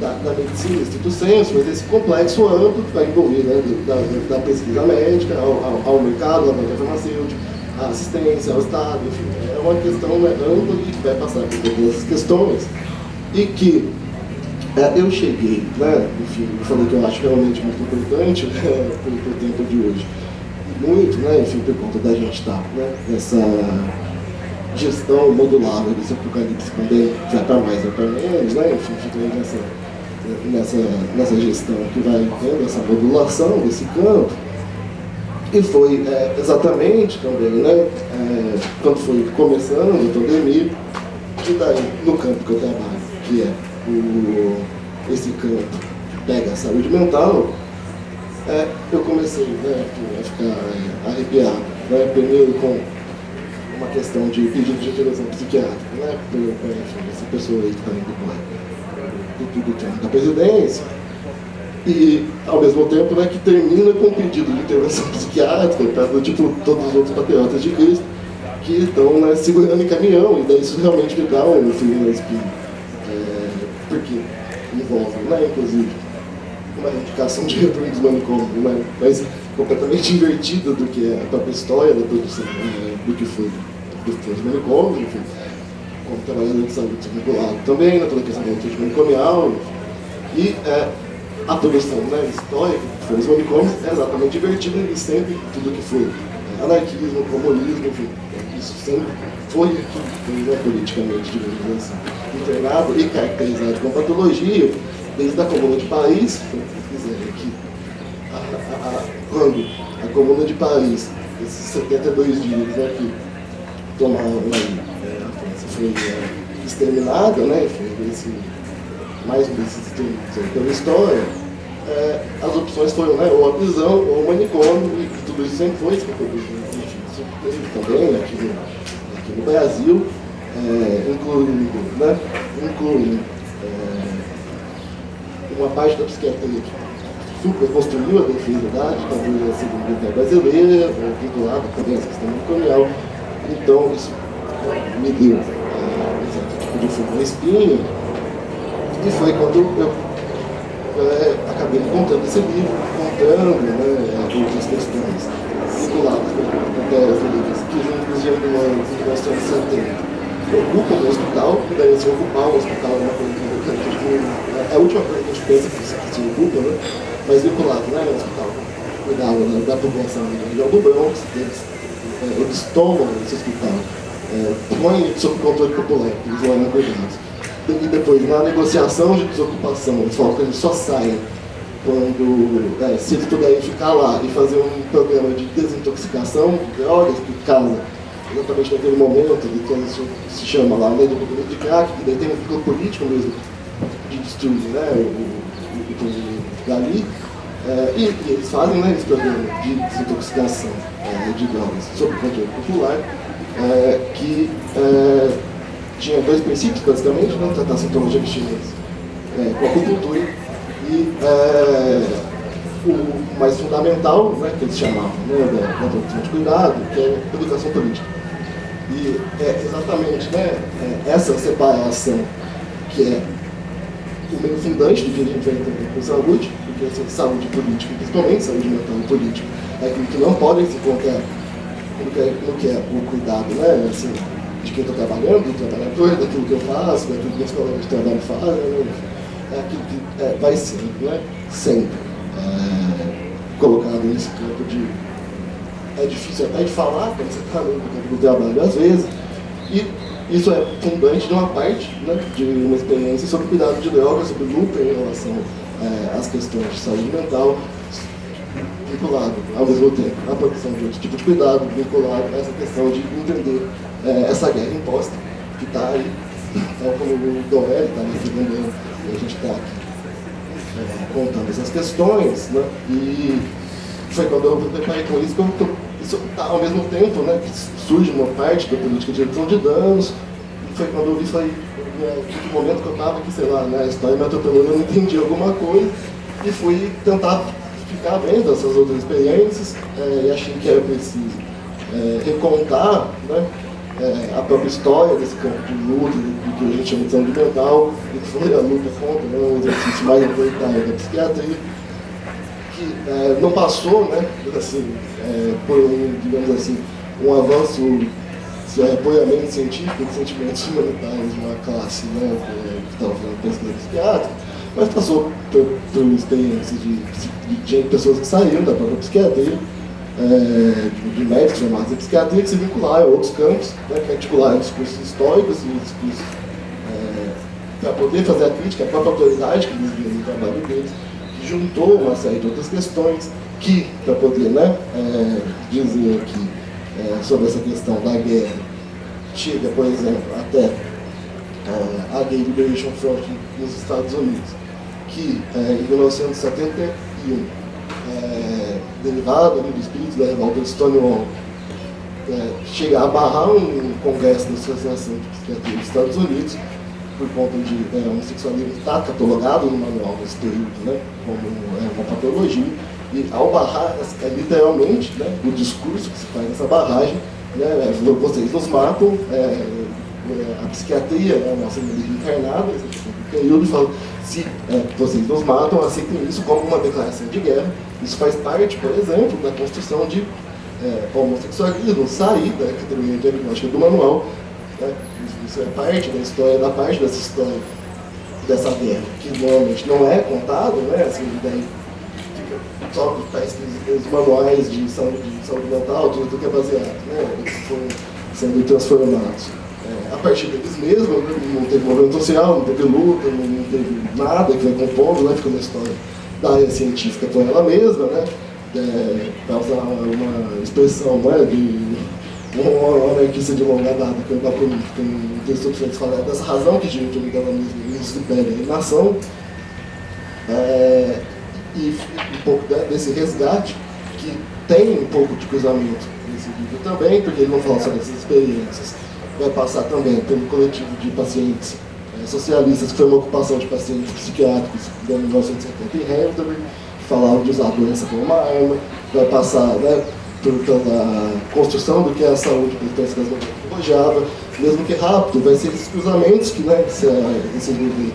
S5: da medicina, estrito sensu, mas esse complexo amplo que vai envolver, né, da pesquisa médica ao mercado, ao mercado farmacêutico, à assistência, ao Estado, enfim, é uma questão, né, ampla que vai passar por todas essas questões e que eu cheguei, né, enfim, eu falei que eu acho realmente muito importante, né, pro tempo de hoje, muito, né, enfim, por conta da gente estar, né, nessa gestão modulável desse apocalipse, quando vai para mais, vai para menos, né, enfim, fica aí nessa gestão que vai tendo essa modulação desse campo. E foi exatamente também, né, quando foi começando a pandemia, e daí no campo que eu trabalho, que é esse campo que pega a saúde mental, eu comecei, né, a ficar arrepiado, né, primeiro com uma questão de pedido de intervenção psiquiátrica, né, essa pessoa aí que está indo do da presidência, E, ao mesmo tempo, né, que termina com um pedido de intervenção psiquiátrica, para, tipo, todos os outros patriotas de Cristo, que estão, né, segurando em caminhão, e daí isso realmente me dá um frio na espinha. Porque envolve, né, inclusive, uma indicação de retorno dos manicômios, né, mas completamente invertida do que é a própria história da produção, do que foi os manicômios, enfim, como trabalhador de saúde vinculado também, na toda a questão do autismo manicomial, e a produção, né, histórica que foi os manicômios é exatamente invertida e sempre tudo que foi anarquismo, comunismo, enfim, isso sempre foi aqui, né, politicamente, digamos assim, internado e caracterizado como patologia, desde a Comuna de Paris, se quiser aqui, quando a Comuna de Paris, esses 72 dias, né, que tomaram a França foi exterminada, né, foi mais um desses extermínios pela história, as opções foram, né, ou a prisão ou o manicômio, e tudo isso sempre foi reproduzido. Isso teve também aqui no Brasil, incluindo uma parte da psiquiatria que super construiu a defesa da ditadura civil-militar brasileira, vinculada também à questão colonial. Então, isso me deu um certo tipo de fogo na espinha, e foi quando eu acabei encontrando esse livro, contando, né, outras questões vinculadas com terras livres, que juntos de ambulâncias em 1970 ocupam o hospital, e daí se ocupar o hospital é uma coisa que a última coisa que a gente pensa que se ocupa, né, mas vinculado, né, ao hospital, cuidava da população de Aldo Bronx, eles tomam esse hospital, põem sob controle popular, eles não eram cuidados. E depois, na negociação de desocupação, eles falam que eles só saem quando, se eles puderem ficar lá e fazer um programa de desintoxicação de drogas por causa, exatamente naquele momento, que isso se chama lá, né, do movimento de crack, que daí tem um vínculo político mesmo, de destruir, né, o dali, e eles fazem, né, esse programa de desintoxicação de drogas sob controle popular, que tinha dois princípios, basicamente, né, tratar sintomas de abstinência com acupuntura, e o mais fundamental, né, que eles chamavam, né, da doutrina de cuidado, que é a educação política. E exatamente, né, essa separação que é o meio fundante do que a gente vai entender com saúde, porque assim, saúde política, principalmente saúde mental e política, é aquilo que não podem se encontrar no que é o cuidado, né, assim, de quem está trabalhando, do trabalhador, daquilo que eu faço, daquilo que os colegas de trabalho fazem, né, é aquilo que vai ser, né, sempre colocado nesse campo de... É difícil até de falar quando você está no campo do trabalho, às vezes, e isso é fundante de uma parte, né, de uma experiência sobre cuidado de drogas, sobre luta em relação às questões de saúde mental, vinculado, ao mesmo tempo, à produção de outro tipo de cuidado, vinculado a essa questão de entender essa guerra imposta que está aí, tal como o Dorelli está me entendendo, e a gente está aqui contando essas questões, né, e foi quando eu me deparei com isso, isso tá, ao mesmo tempo, né, que surge uma parte da política de redução de danos, e foi quando eu vi, falei, no momento que eu estava aqui, sei lá, né, a história me atropelando, eu não entendi alguma coisa, e fui tentar ficar vendo essas outras experiências, e achei que era preciso recontar, né, a própria história desse campo de luta, do que a gente chama de saúde mental, e que foi a luta contra, né, o exercício mais autoritário da psiquiatria, que não passou, né, assim, por digamos assim, um avanço puramente científico de sentimentos humanitários de uma classe, né, que estava fazendo pesquisa psiquiátrica, mas passou por experiências de pessoas que saíram da própria psiquiatria, de médicos formados em psiquiatria, que se vincularam a outros campos, né, que articularam discursos históricos e discursos para poder fazer a crítica à própria autoridade que eles viam no trabalho deles, que juntou uma série de outras questões que, para poder, né, dizer aqui sobre essa questão da guerra, chega, por exemplo, até a Gay Liberation Front nos Estados Unidos, que em 1971, derivado do espírito da revolta de Stonewall, chega a barrar um congresso da Associação de Psiquiatria dos Estados Unidos por conta de o homossexualismo está catalogado no manual nesse período, né, como uma patologia, e ao barrar, literalmente, né, o discurso que se faz nessa barragem, né, vocês nos matam, a psiquiatria, né, a nossa medida encarnada, esse período fala, se vocês nos matam, aceitem isso como uma declaração de guerra. Isso faz parte, por exemplo, da construção de homossexualismo, sair da categoria diagnóstica do manual. Né? Isso é parte da história, dessa história dessa guerra, que normalmente não é contado, né? Assim, daí fica só parece que os manuais de saúde mental, tudo que é baseado, né? Eles foram sendo transformados. A partir deles mesmos, né? Não teve movimento social, não teve luta, não teve nada que vai compondo, né? Fica uma história da área científica por ela mesma, né? Para usar uma expressão, né? De uma anarquista de longa data que eu da política, um texto que fala dessa razão que gente dela nos supera a alienação, e um pouco desse resgate que tem um pouco de cruzamento nesse livro também, porque ele não fala só dessas experiências, vai passar também pelo coletivo de pacientes socialistas, que foi uma ocupação de pacientes psiquiátricos em 1970 em Hamilton, que falavam de usar a doença como uma arma, vai passar, né, pela construção do que é a saúde por das mulheres que elogiava, mesmo que rápido, vai ser esses cruzamentos que, né, esse livro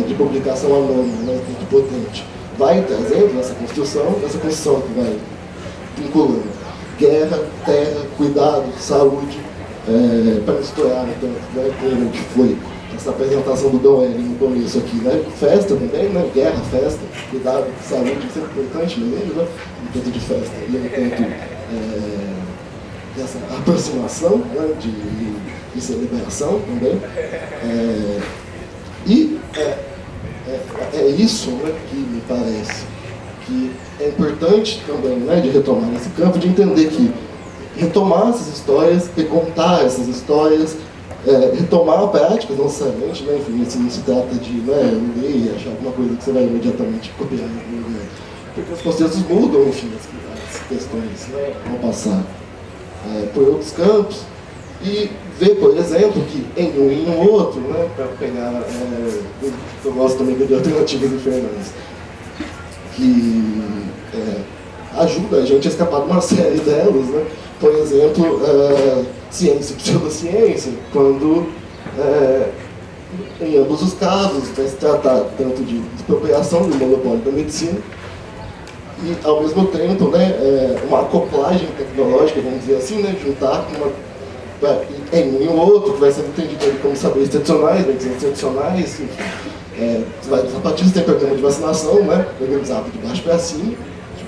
S5: de publicação anônima, né, muito potente, vai trazendo essa construção que vai vinculando guerra, terra, cuidado, saúde, para misturar então, né, com o que foi essa apresentação do Dom L no começo aqui, né? Festa também, né? Guerra, festa, cuidado, saúde, sempre importante no meio, né? Um tanto de festa e um tanto dessa aproximação, né? de celebração também. É isso, né, que me parece que é importante também, né, de retomar nesse campo, de entender que retomar essas histórias, recontar essas histórias, retomar a prática, não necessariamente, né, enfim, assim, não se trata de, né, ler e achar alguma coisa que você vai imediatamente copiar, né, porque os contextos mudam, enfim, as questões, né, vão passar por outros campos e ver, por exemplo, que em um e no outro, né, para pegar, eu gosto também de alternativas diferentes, que ajuda a gente a escapar de uma série delas, né? Por exemplo, ciência e pseudociência, quando em ambos os casos vai se tratar tanto de expropriação do monopólio da medicina e, ao mesmo tempo, né, uma acoplagem tecnológica, vamos dizer assim, né, juntar em um e o outro, que vai ser entendido como saberes tradicionais, medicinas tradicionais, enfim. Os zapatistas têm programa de vacinação, né, organizado de baixo para cima,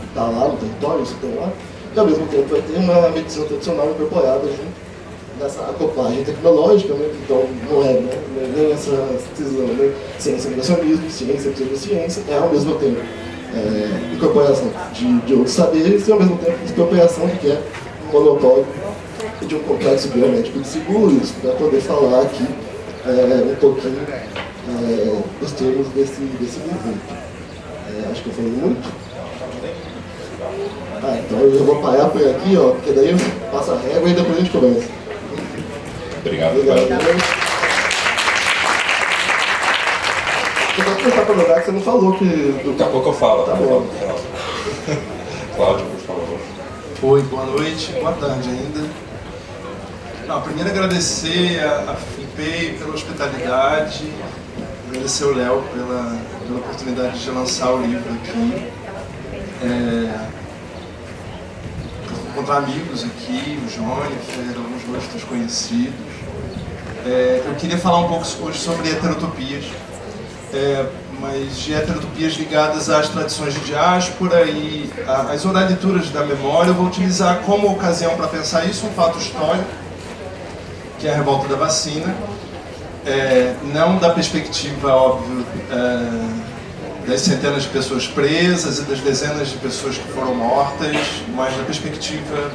S5: está lá no território, isso tem lá, e ao mesmo tempo vai ter uma medicina tradicional incorporada junto nessa acoplagem tecnológica, né? Então não é, né, nem essa cisão, né? Ciência e negacionismo, ciência e pseudociência, ao mesmo tempo incorporação de outros saberes e ao mesmo tempo expropriação do que é um monopólio de um complexo biomédico de seguros, para poder falar aqui um pouquinho dos termos desse livro. Acho que eu falei muito. Então eu vou parar por aqui, ó, porque daí eu passo a régua e depois a gente conversa.
S2: Obrigado.
S5: Eu vou começar para lugar que você não falou que...
S2: Daqui a pouco eu falo.
S5: Tá bom.
S2: Cláudio, por favor.
S6: Oi, boa noite, boa tarde ainda. Primeiro agradecer a Flipei pela hospitalidade, agradecer o Léo pela oportunidade de lançar o livro aqui. Encontrar amigos aqui, o Jônifer, alguns rostos conhecidos. Eu queria falar um pouco hoje sobre heterotopias, mas de heterotopias ligadas às tradições de diáspora e às oralituras da memória. Eu vou utilizar como ocasião para pensar isso um fato histórico, que é a revolta da vacina, não da perspectiva, óbvio, das centenas de pessoas presas e das dezenas de pessoas que foram mortas, mas da perspectiva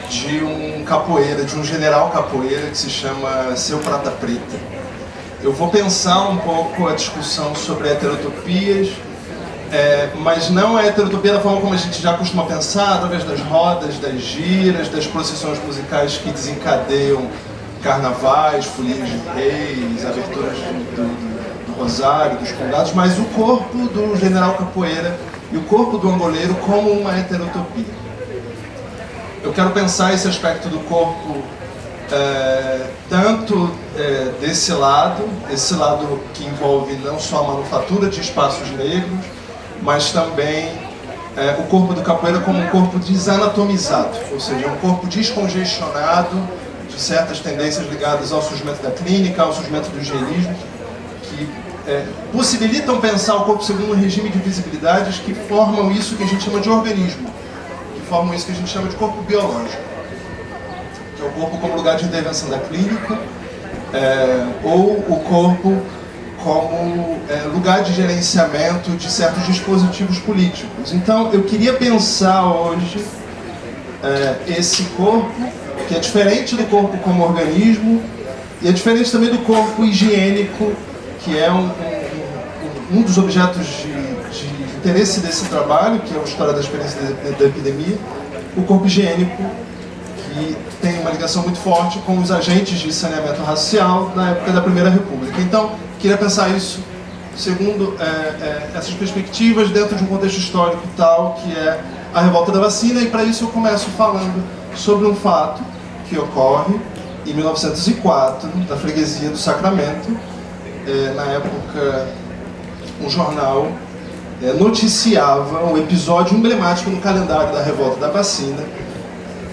S6: de um capoeira, de um general capoeira que se chama Seu Prata Preta. Eu vou pensar um pouco a discussão sobre heterotopias, mas não a heterotopia da forma como a gente já costuma pensar, através das rodas, das giras, das procissões musicais que desencadeiam carnavais, folias de reis, aberturas do rosário, dos condados, mas o corpo do general Capoeira e o corpo do angoleiro como uma heterotopia. Eu quero pensar esse aspecto do corpo tanto desse lado, esse lado que envolve não só a manufatura de espaços negros, mas também o corpo do capoeira como um corpo desanatomizado, ou seja, um corpo descongestionado de certas tendências ligadas ao surgimento da clínica, ao surgimento do higienismo, que possibilitam pensar o corpo segundo um regime de visibilidades que formam isso que a gente chama de organismo, que formam isso que a gente chama de corpo biológico, que é o corpo como lugar de intervenção da clínica, ou o corpo como lugar de gerenciamento de certos dispositivos políticos. Então, eu queria pensar hoje esse corpo, que é diferente do corpo como organismo, e é diferente também do corpo higiênico, que é um dos objetos de interesse desse trabalho, que é a história da experiência da epidemia, o corpo higiênico, que tem uma ligação muito forte com os agentes de saneamento racial na época da Primeira República. Então, queria pensar isso segundo essas perspectivas dentro de um contexto histórico tal, que é a revolta da vacina, e para isso eu começo falando sobre um fato que ocorre em 1904, da freguesia do Sacramento. Na época, um jornal noticiava um episódio emblemático no calendário da revolta da vacina,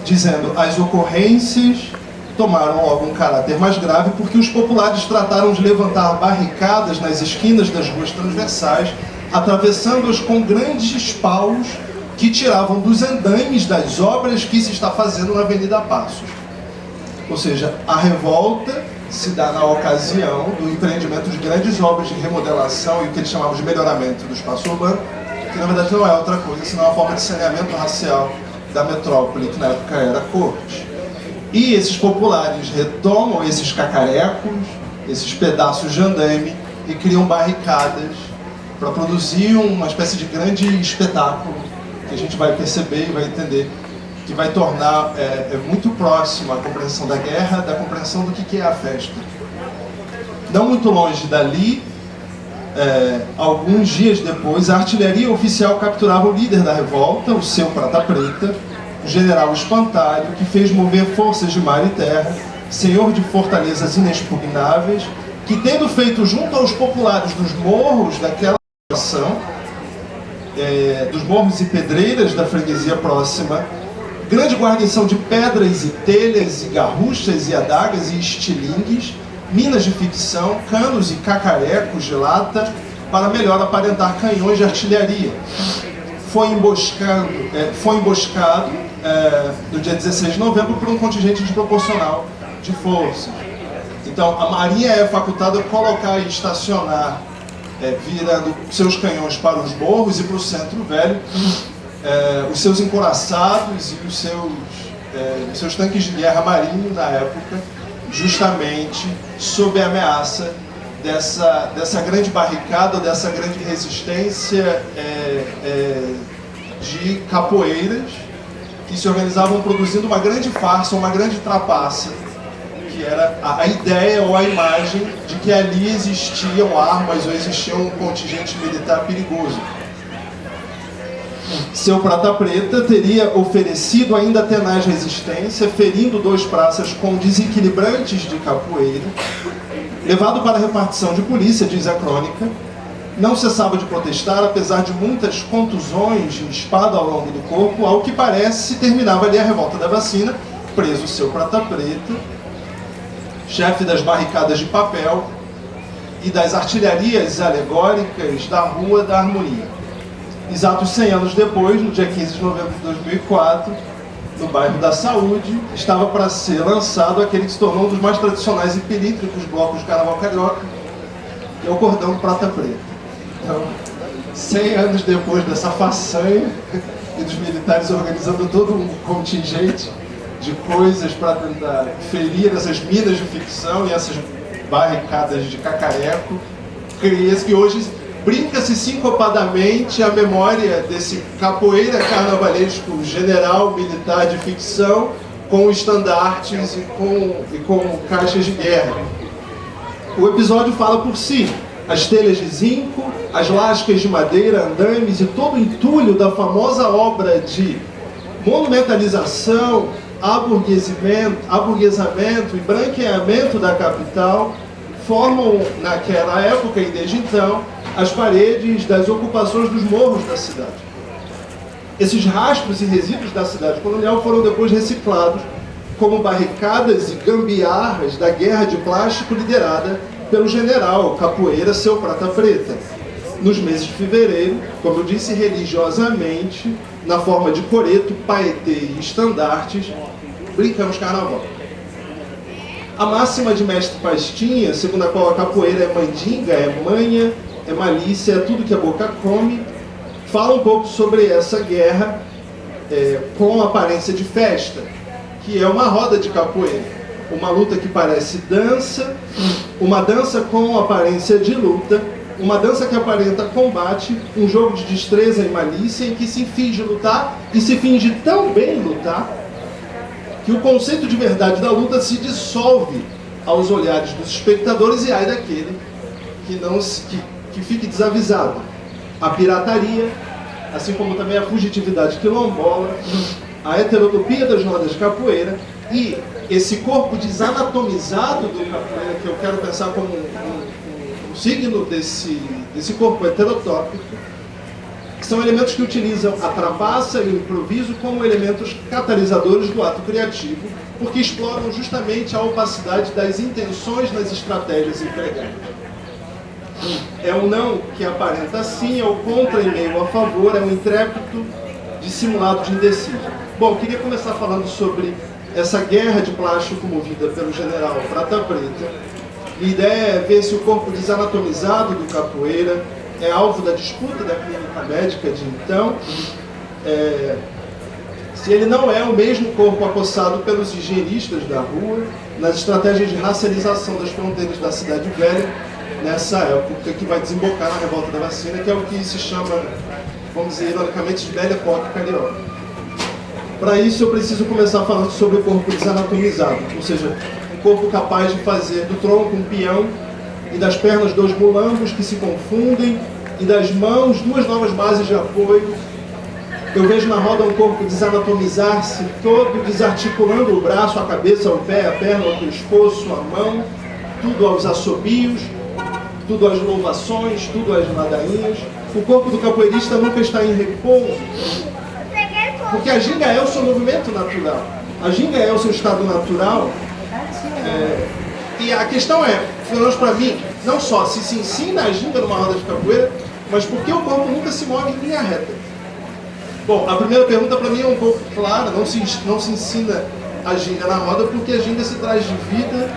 S6: dizendo: as ocorrências tomaram logo um caráter mais grave porque os populares trataram de levantar barricadas nas esquinas das ruas transversais, atravessando-as com grandes paus que tiravam dos andaimes das obras que se está fazendo na Avenida Passos. Ou seja, a revolta se dá na ocasião do empreendimento de grandes obras de remodelação e o que eles chamavam de melhoramento do espaço urbano, que na verdade não é outra coisa senão uma forma de saneamento racial da metrópole, que na época era Corte. E esses populares retomam esses cacarecos, esses pedaços de andaime, e criam barricadas para produzir uma espécie de grande espetáculo que a gente vai perceber e vai entender, que vai tornar muito próximo a compreensão da guerra, da compreensão do que é a festa. Não muito longe dali, alguns dias depois, a artilharia oficial capturava o líder da revolta, o seu Prata Preta, o general Espantalho, que fez mover forças de mar e terra, senhor de fortalezas inexpugnáveis, que, tendo feito junto aos populares dos morros daquela nação, dos morros e pedreiras da freguesia próxima, grande guarnição de pedras e telhas e garruchas e adagas e estilingues, minas de ficção, canos e cacarecos de lata, para melhor aparentar canhões de artilharia. Foi emboscado no dia 16 de novembro por um contingente desproporcional de forças. Então, a Marinha é facultada a colocar e estacionar, virando seus canhões para os morros e para o centro velho, os seus encouraçados e os seus tanques de guerra marinho na época, justamente sob a ameaça dessa grande barricada, dessa grande resistência de capoeiras que se organizavam produzindo uma grande farsa, uma grande trapaça, que era a ideia ou a imagem de que ali existiam armas ou existia um contingente militar perigoso. Seu Prata Preta teria oferecido ainda tenaz resistência, ferindo 2 praças com desequilibrantes de capoeira. Levado para a repartição de polícia, diz a crônica, não cessava de protestar, apesar de muitas contusões de espada ao longo do corpo. Ao que parece, terminava ali a revolta da vacina, preso seu Prata Preta, chefe das barricadas de papel e das artilharias alegóricas da Rua da Harmonia. Exatos 100 anos depois, no dia 15 de novembro de 2004, no bairro da Saúde, estava para ser lançado aquele que se tornou um dos mais tradicionais e pelítricos blocos de carnaval carioca, que é o Cordão Prata Preta. Então, 100 anos depois dessa façanha, e dos militares organizando todo um contingente de coisas para tentar ferir essas minas de ficção e essas barricadas de cacareco, cria-se que hoje brinca-se sincopadamente a memória desse capoeira carnavalesco general militar de ficção com estandartes e com caixas de guerra. O episódio fala por si. As telhas de zinco, as lascas de madeira, andames e todo o entulho da famosa obra de monumentalização, aburguesamento e branqueamento da capital formam, naquela época e desde então, as paredes das ocupações dos morros da cidade. Esses rastros e resíduos da cidade colonial foram depois reciclados como barricadas e gambiarras da guerra de plástico liderada pelo general Capoeira, seu Prata Preta. Nos meses de fevereiro, como eu disse, religiosamente, na forma de coreto, paetê e estandartes, brincamos carnaval. A máxima de Mestre Pastinha, segundo a qual a capoeira é mandinga, é manha, é malícia, é tudo que a boca come, fala um pouco sobre essa guerra com aparência de festa, que é uma roda de capoeira. Uma luta que parece dança, uma dança com aparência de luta, uma dança que aparenta combate, um jogo de destreza e malícia em que se finge lutar e se finge tão bem lutar que o conceito de verdade da luta se dissolve aos olhares dos espectadores e ai daquele que fique desavisado. A pirataria, assim como também a fugitividade quilombola, a heterotopia das rodas de capoeira e esse corpo desanatomizado do capoeira, que eu quero pensar como um signo desse corpo heterotópico, que são elementos que utilizam a trapaça e o improviso como elementos catalisadores do ato criativo, porque exploram justamente a opacidade das intenções nas estratégias empregadas. É um não que aparenta sim, é o contra e meio a favor, é um intrépido dissimulado de indeciso. Bom, queria começar falando sobre essa guerra de plástico movida pelo general Prata Preta. A ideia é ver se o corpo desanatomizado do capoeira é alvo da disputa da clínica médica de então, se ele não é o mesmo corpo acossado pelos higienistas da rua, nas estratégias de racialização das fronteiras da cidade velha, nessa época que vai desembocar na revolta da vacina, que é o que se chama, vamos dizer, ironicamente, de velha época carioca. Para isso eu preciso começar falando sobre o corpo desanatomizado, ou seja, um corpo capaz de fazer do tronco um peão e das pernas dois mulambos que se confundem e das mãos duas novas bases de apoio. Eu vejo na roda um corpo desanatomizar-se todo, desarticulando o braço, a cabeça, o pé, a perna, o pescoço, a mão, tudo aos assobios, tudo às louvações, tudo às ladainhas. O corpo do capoeirista nunca está em repouso, porque a ginga é o seu movimento natural, a ginga é o seu estado natural. E a questão é, pelo menos para mim, não só se ensina a ginga numa roda de capoeira, mas porque o corpo nunca se move em linha reta. Bom, a primeira pergunta para mim é um pouco clara, não se ensina a ginga na roda porque a ginga se traz de vida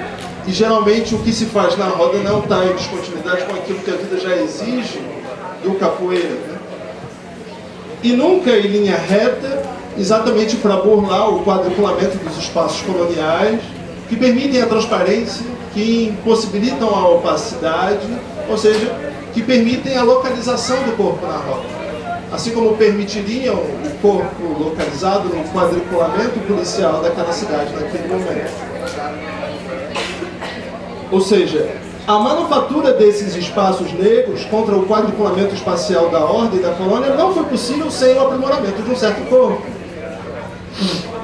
S6: e geralmente o que se faz na roda não está em descontinuidade com aquilo que a vida já exige do capoeira, né? E nunca em linha reta, exatamente para burlar o quadriculamento dos espaços coloniais, que permitem a transparência, que impossibilitam a opacidade, ou seja, que permitem a localização do corpo na roda. Assim como permitiriam o corpo localizado no quadriculamento policial daquela cidade naquele momento. Ou seja, a manufatura desses espaços negros contra o quadriculamento espacial da ordem da colônia não foi possível sem o aprimoramento de um certo corpo.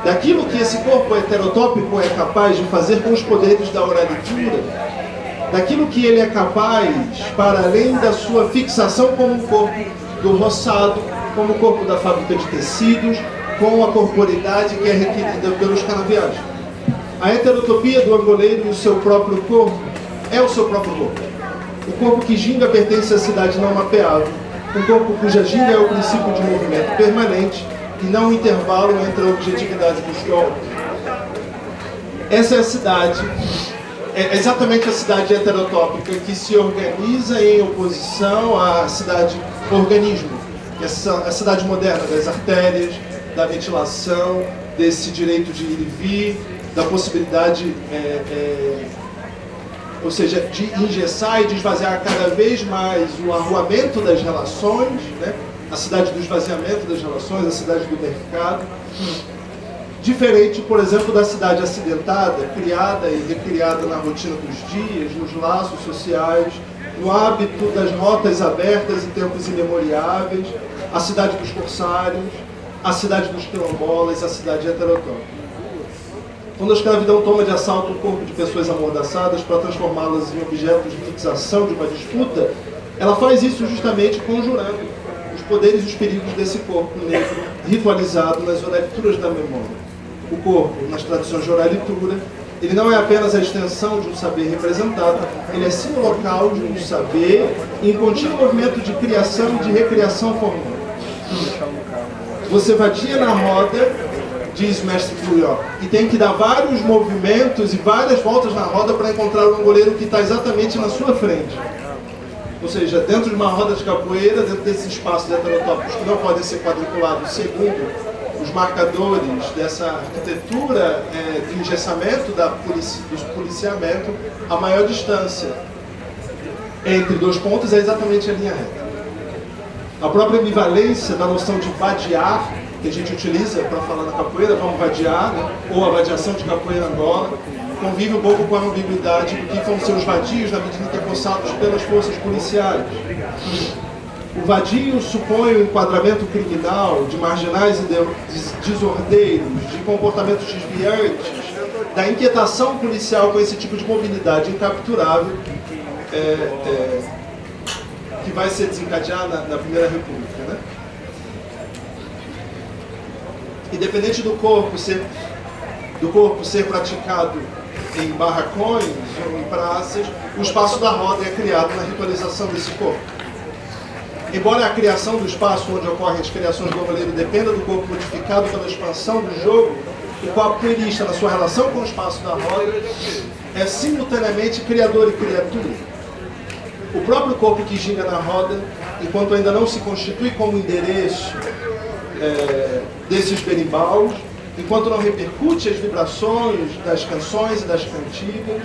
S6: Daquilo que esse corpo heterotópico é capaz de fazer com os poderes da oralitura, daquilo que ele é capaz, para além da sua fixação como um corpo do roçado, como o corpo da fábrica de tecidos, com a corporidade que é requerida pelos canaviais. A heterotopia do angoleiro e o seu próprio corpo é o seu próprio corpo. O corpo que ginga pertence à cidade não mapeável, um corpo cuja ginga é o princípio de movimento permanente e não o intervalo entre a objetividade dos golpes. Essa é a cidade, é exatamente a cidade heterotópica que se organiza em oposição à cidade organismo, a cidade moderna das artérias, da ventilação, desse direito de ir e vir, da possibilidade, ou seja, de engessar e de esvaziar cada vez mais o arruamento das relações, né? A cidade do esvaziamento das relações, a cidade do mercado, Diferente, por exemplo, da cidade acidentada, criada e recriada na rotina dos dias, nos laços sociais, no hábito das rotas abertas em tempos imemoriáveis, a cidade dos corsários, a cidade dos quilombolas, a cidade heterotópica. Quando a escravidão toma de assalto o corpo de pessoas amordaçadas para transformá-las em objetos de fixação de uma disputa, ela faz isso justamente conjurando os poderes e os perigos desse corpo negro ritualizado nas oralituras da memória. O corpo, nas tradições de oralitura, ele não é apenas a extensão de um saber representado, ele é sim o local de um saber em contínuo movimento de criação e de recriação formal. Você vadia na roda, diz o mestre Fouillon, e tem que dar vários movimentos e várias voltas na roda para encontrar o angoleiro que está exatamente na sua frente. Ou seja, dentro de uma roda de capoeira, dentro desses espaços heterotópicos que não podem ser quadriculados segundo os marcadores dessa arquitetura de engessamento do policiamento, a maior distância entre dois pontos é exatamente a linha reta. A própria ambivalência da noção de vadiar, que a gente utiliza para falar na capoeira, vamos vadiar, né? Ou a vadiação de capoeira Angola, convive um pouco com a ambiguidade do que vão ser os vadios na medida que acossados pelas forças policiais. O vadio supõe o enquadramento criminal de marginais e desordeiros, de comportamentos desviantes, da inquietação policial com esse tipo de mobilidade incapturável que vai ser desencadeada na Primeira República, né? Independente do corpo ser praticado em barracões ou em praças, o espaço da roda é criado na ritualização desse corpo. Embora a criação do espaço onde ocorrem as criações do angoleiro dependa do corpo modificado pela expansão do jogo, o capoeirista, na sua relação com o espaço da roda, é simultaneamente criador e criatura. O próprio corpo que ginga na roda, enquanto ainda não se constitui como endereço desses berimbaus, enquanto não repercute as vibrações das canções e das cantigas,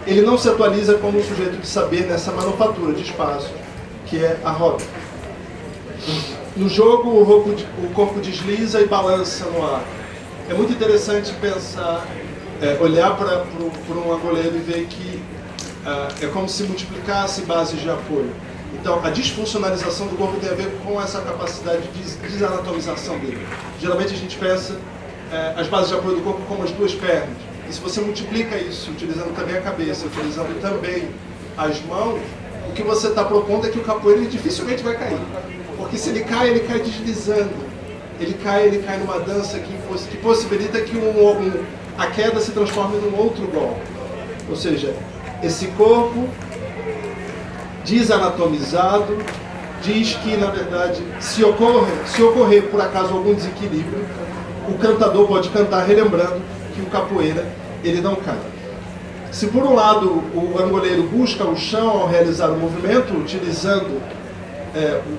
S6: ele não se atualiza como um sujeito de saber nessa manufatura de espaço, que é a roda. No jogo, o corpo desliza e balança no ar. É muito interessante pensar, olhar para um angoleiro e ver que é como se multiplicasse bases de apoio. Então, a disfuncionalização do corpo tem a ver com essa capacidade de desanatomização dele. Geralmente a gente pensa as bases de apoio do corpo como as duas pernas. E se você multiplica isso, utilizando também a cabeça, utilizando também as mãos, o que você está propondo é que o capoeira dificilmente vai cair. Porque se ele cai deslizando. Ele cai numa dança que possibilita que a queda se transforme num outro golpe. Ou seja, esse corpo desanatomizado diz que, na verdade, se ocorrer por acaso algum desequilíbrio, o cantador pode cantar relembrando que o capoeira, ele não cai. Se por um lado o angoleiro busca o chão ao realizar o movimento, utilizando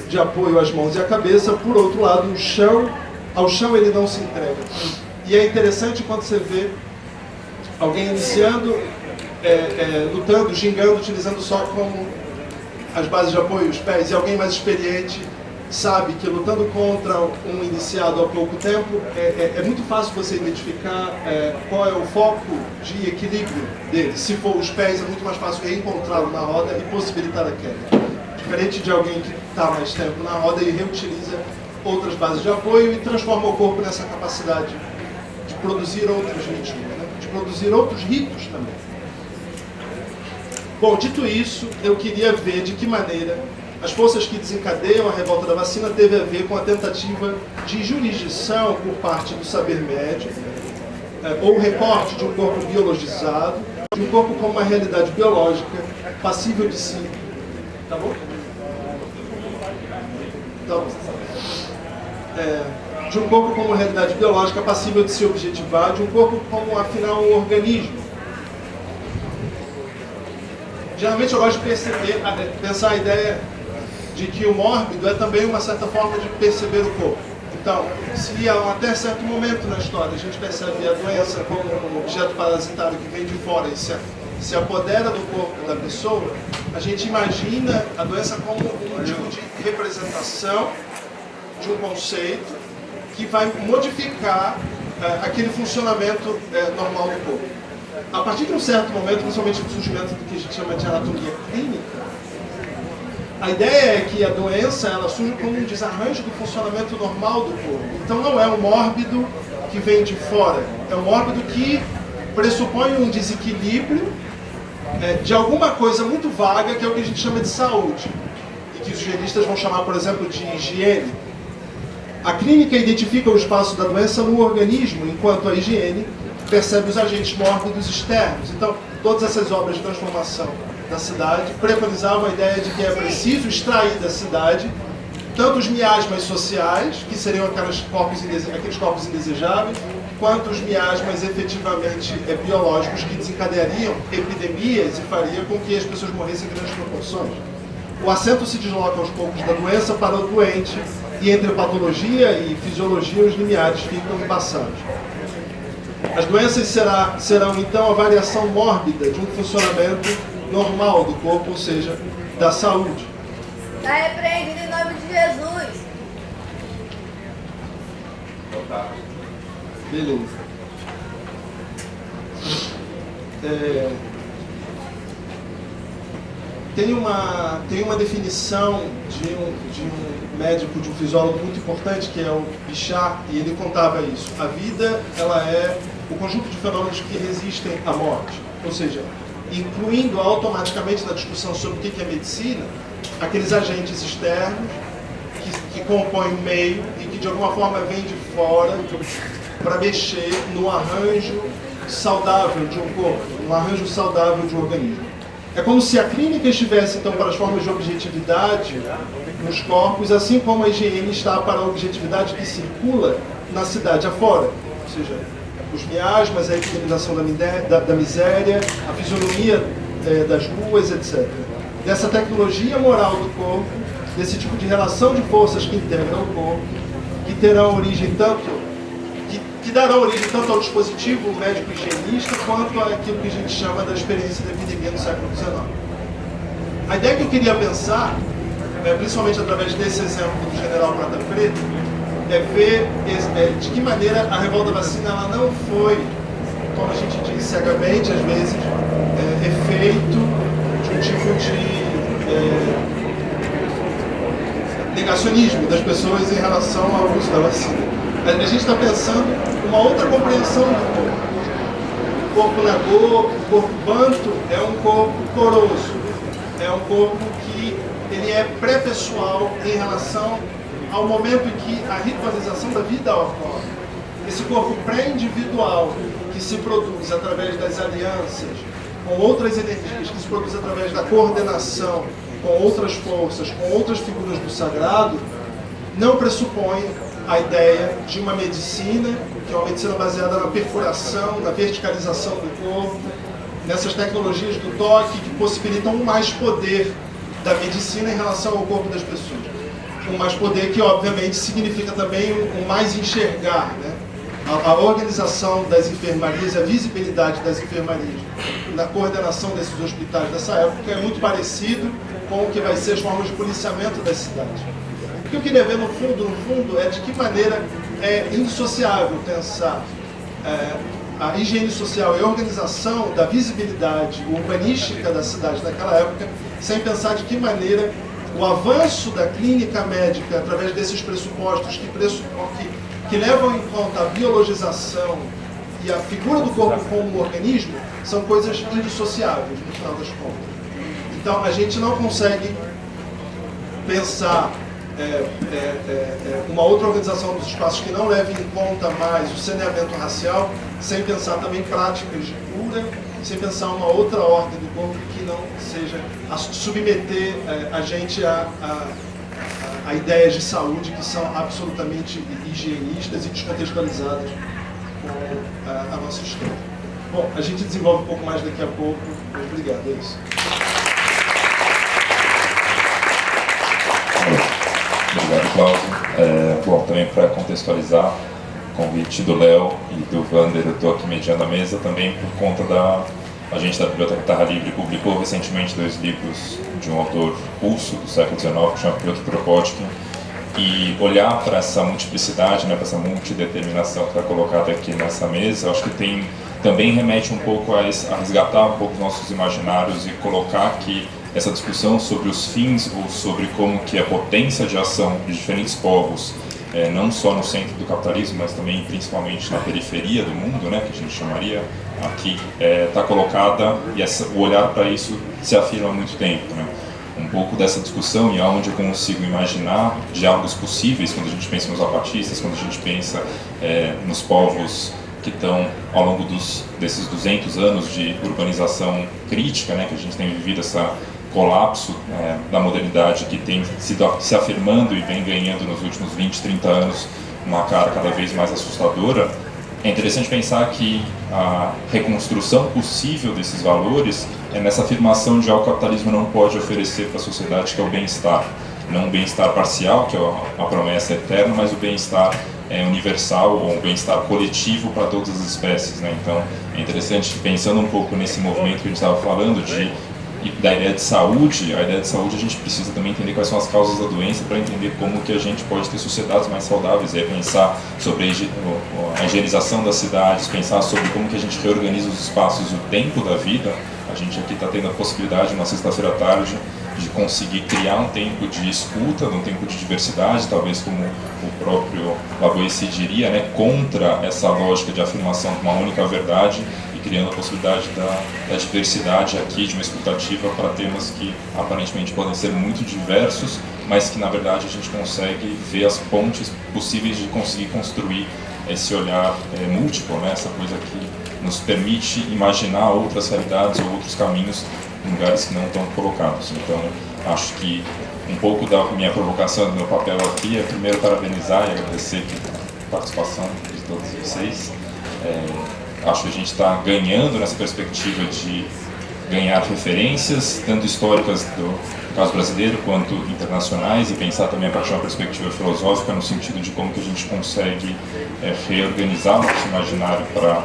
S6: de apoio as mãos e a cabeça, por outro lado, ao chão ele não se entrega. E é interessante quando você vê alguém iniciando, lutando, gingando, utilizando só como as bases de apoio, os pés, e alguém mais experiente sabe que lutando contra um iniciado há pouco tempo, é muito fácil você identificar qual é o foco de equilíbrio dele. Se for os pés, é muito mais fácil reencontrá-lo na roda e possibilitar a queda. Diferente de alguém que está mais tempo na roda e reutiliza outras bases de apoio e transforma o corpo nessa capacidade de produzir outros ritmos, né? De produzir outros ritos também. Bom, dito isso, eu queria ver de que maneira as forças que desencadeiam a revolta da vacina teve a ver com a tentativa de jurisdição por parte do saber médio, ou o recorte de um corpo biologizado, de um corpo como uma realidade biológica passível de si. Tá bom? Então, de um corpo como uma realidade biológica passível de se objetivar, de um corpo como, afinal, um organismo. Geralmente eu gosto de pensar a ideia de que o mórbido é também uma certa forma de perceber o corpo. Então, se até certo momento na história a gente percebe a doença como um objeto parasitário que vem de fora e se apodera do corpo da pessoa, a gente imagina a doença como um tipo de representação de um conceito que vai modificar aquele funcionamento normal do corpo. A partir de um certo momento, principalmente no surgimento do que a gente chama de anatomia clínica, a ideia é que a doença ela surge como um desarranjo do funcionamento normal do corpo. Então não é um mórbido que vem de fora, é um mórbido que pressupõe um desequilíbrio de alguma coisa muito vaga, que é o que a gente chama de saúde, e que os higienistas vão chamar, por exemplo, de higiene. A clínica identifica o espaço da doença no organismo, enquanto a higiene percebe os agentes mórbidos externos. Então, todas essas obras de transformação da cidade preconizavam a ideia de que é preciso extrair da cidade tanto os miasmas sociais, que seriam aqueles corpos indesejáveis, quanto os miasmas efetivamente biológicos que desencadeariam epidemias e faria com que as pessoas morressem em grandes proporções. O acento se desloca aos poucos da doença para o doente, e entre patologia e fisiologia os limiares ficam passados. As doenças serão então a variação mórbida de um funcionamento normal do corpo, ou seja, da saúde.
S8: Está repreendido em nome de Jesus.
S6: Beleza. Tem uma definição de um médico, de um fisiólogo muito importante, que é o Bichat, e ele contava isso. A vida ela é o conjunto de fenômenos que resistem à morte. Ou seja, incluindo automaticamente na discussão sobre o que é medicina, aqueles agentes externos que compõem o meio e que de alguma forma vêm de fora para mexer no arranjo saudável de um corpo, no arranjo saudável de um organismo. É como se a clínica estivesse, então, para as formas de objetividade nos corpos, assim como a higiene está para a objetividade que circula na cidade afora. Ou seja, os miasmas, a epidemização da miséria, a fisionomia das ruas, etc. Dessa tecnologia moral do corpo, desse tipo de relação de forças que integram o corpo, que terão origem que darão origem tanto ao dispositivo médico higienista quanto àquilo que a gente chama da experiência da epidemia no século XIX. A ideia que eu queria pensar, principalmente através desse exemplo do general Prata Preta, é ver de que maneira a revolta da vacina ela não foi, como a gente diz cegamente às vezes, efeito de um tipo de negacionismo das pessoas em relação ao uso da vacina. A gente está pensando uma outra compreensão do corpo. O corpo nagô, o corpo banto, é um corpo poroso. É um corpo que ele é pré-pessoal em relação ao momento em que a ritualização da vida ocorre. Esse corpo pré-individual que se produz através das alianças com outras energias, que se produz através da coordenação com outras forças, com outras figuras do sagrado, não pressupõe a ideia de uma medicina, que é uma medicina baseada na perfuração, na verticalização do corpo, nessas tecnologias do toque que possibilitam um mais poder da medicina em relação ao corpo das pessoas. Um mais poder que, obviamente, significa também um mais enxergar, né? A organização das enfermarias, a visibilidade das enfermarias, na coordenação desses hospitais dessa época é muito parecido com o que vai ser as formas de policiamento das cidades. O que eu queria ver no fundo, é de que maneira é indissociável pensar a higiene social e a organização da visibilidade urbanística da cidade naquela época, sem pensar de que maneira o avanço da clínica médica, através desses pressupostos que levam em conta a biologização e a figura do corpo como um organismo, são coisas indissociáveis, no final das contas. Então, a gente não consegue pensar uma outra organização dos espaços que não leve em conta mais o saneamento racial, sem pensar também práticas de cura, sem pensar uma outra ordem do corpo que não seja submeter a gente a ideias de saúde que são absolutamente higienistas e descontextualizadas com a nossa história. Bom, a gente desenvolve um pouco mais daqui a pouco. Obrigado, é isso.
S2: Obrigado, Cláudio. Bom, também para contextualizar, convite do Léo e do Vander, eu estou aqui mediando a mesa também por conta a gente da Biblioteca Terra Livre publicou recentemente 2 livros de um autor russo do século XIX, que chama Piotr Kropotkin, E olhar para essa multiplicidade, né, para essa multideterminação que está colocada aqui nessa mesa, eu acho que também remete um pouco a resgatar um pouco os nossos imaginários e colocar que essa discussão sobre os fins ou sobre como que a potência de ação de diferentes povos, não só no centro do capitalismo, mas também principalmente na periferia do mundo, né, que a gente chamaria aqui, está colocada, e o olhar para isso se afirma há muito tempo, né? Um pouco dessa discussão e aonde eu consigo imaginar diálogos possíveis quando a gente pensa nos zapatistas, quando a gente pensa nos povos que estão ao longo desses 200 anos de urbanização crítica, né, que a gente tem vivido esse colapso da modernidade que tem se afirmando e vem ganhando nos últimos 20, 30 anos uma cara cada vez mais assustadora. É interessante pensar que a reconstrução possível desses valores é nessa afirmação de algo que o capitalismo não pode oferecer para a sociedade, que é o bem-estar. Não o bem-estar parcial, que é a promessa eterna, mas o bem-estar universal, ou um bem-estar coletivo para todas as espécies, né? Então, é interessante, pensando um pouco nesse movimento que a gente estava falando, da ideia de saúde, a ideia de saúde a gente precisa também entender quais são as causas da doença para entender como que a gente pode ter sociedades mais saudáveis, e aí pensar sobre a higienização das cidades, pensar sobre como que a gente reorganiza os espaços e o tempo da vida. A gente aqui está tendo a possibilidade, na sexta-feira à tarde, de conseguir criar um tempo de escuta, um tempo de diversidade, talvez como o próprio Lavoisier diria, né, contra essa lógica de afirmação de uma única verdade, e criando a possibilidade da diversidade aqui, de uma escutativa para temas que aparentemente podem ser muito diversos, mas que na verdade a gente consegue ver as pontes possíveis de conseguir construir esse olhar múltiplo, né, essa coisa que nos permite imaginar outras realidades ou outros caminhos em lugares que não estão colocados. Então, acho que um pouco da minha provocação, do meu papel aqui, é primeiro parabenizar e agradecer a participação de todos vocês. Acho que a gente está ganhando nessa perspectiva de ganhar referências, tanto históricas do caso brasileiro quanto internacionais, e pensar também a partir de uma perspectiva filosófica no sentido de como que a gente consegue reorganizar o nosso imaginário para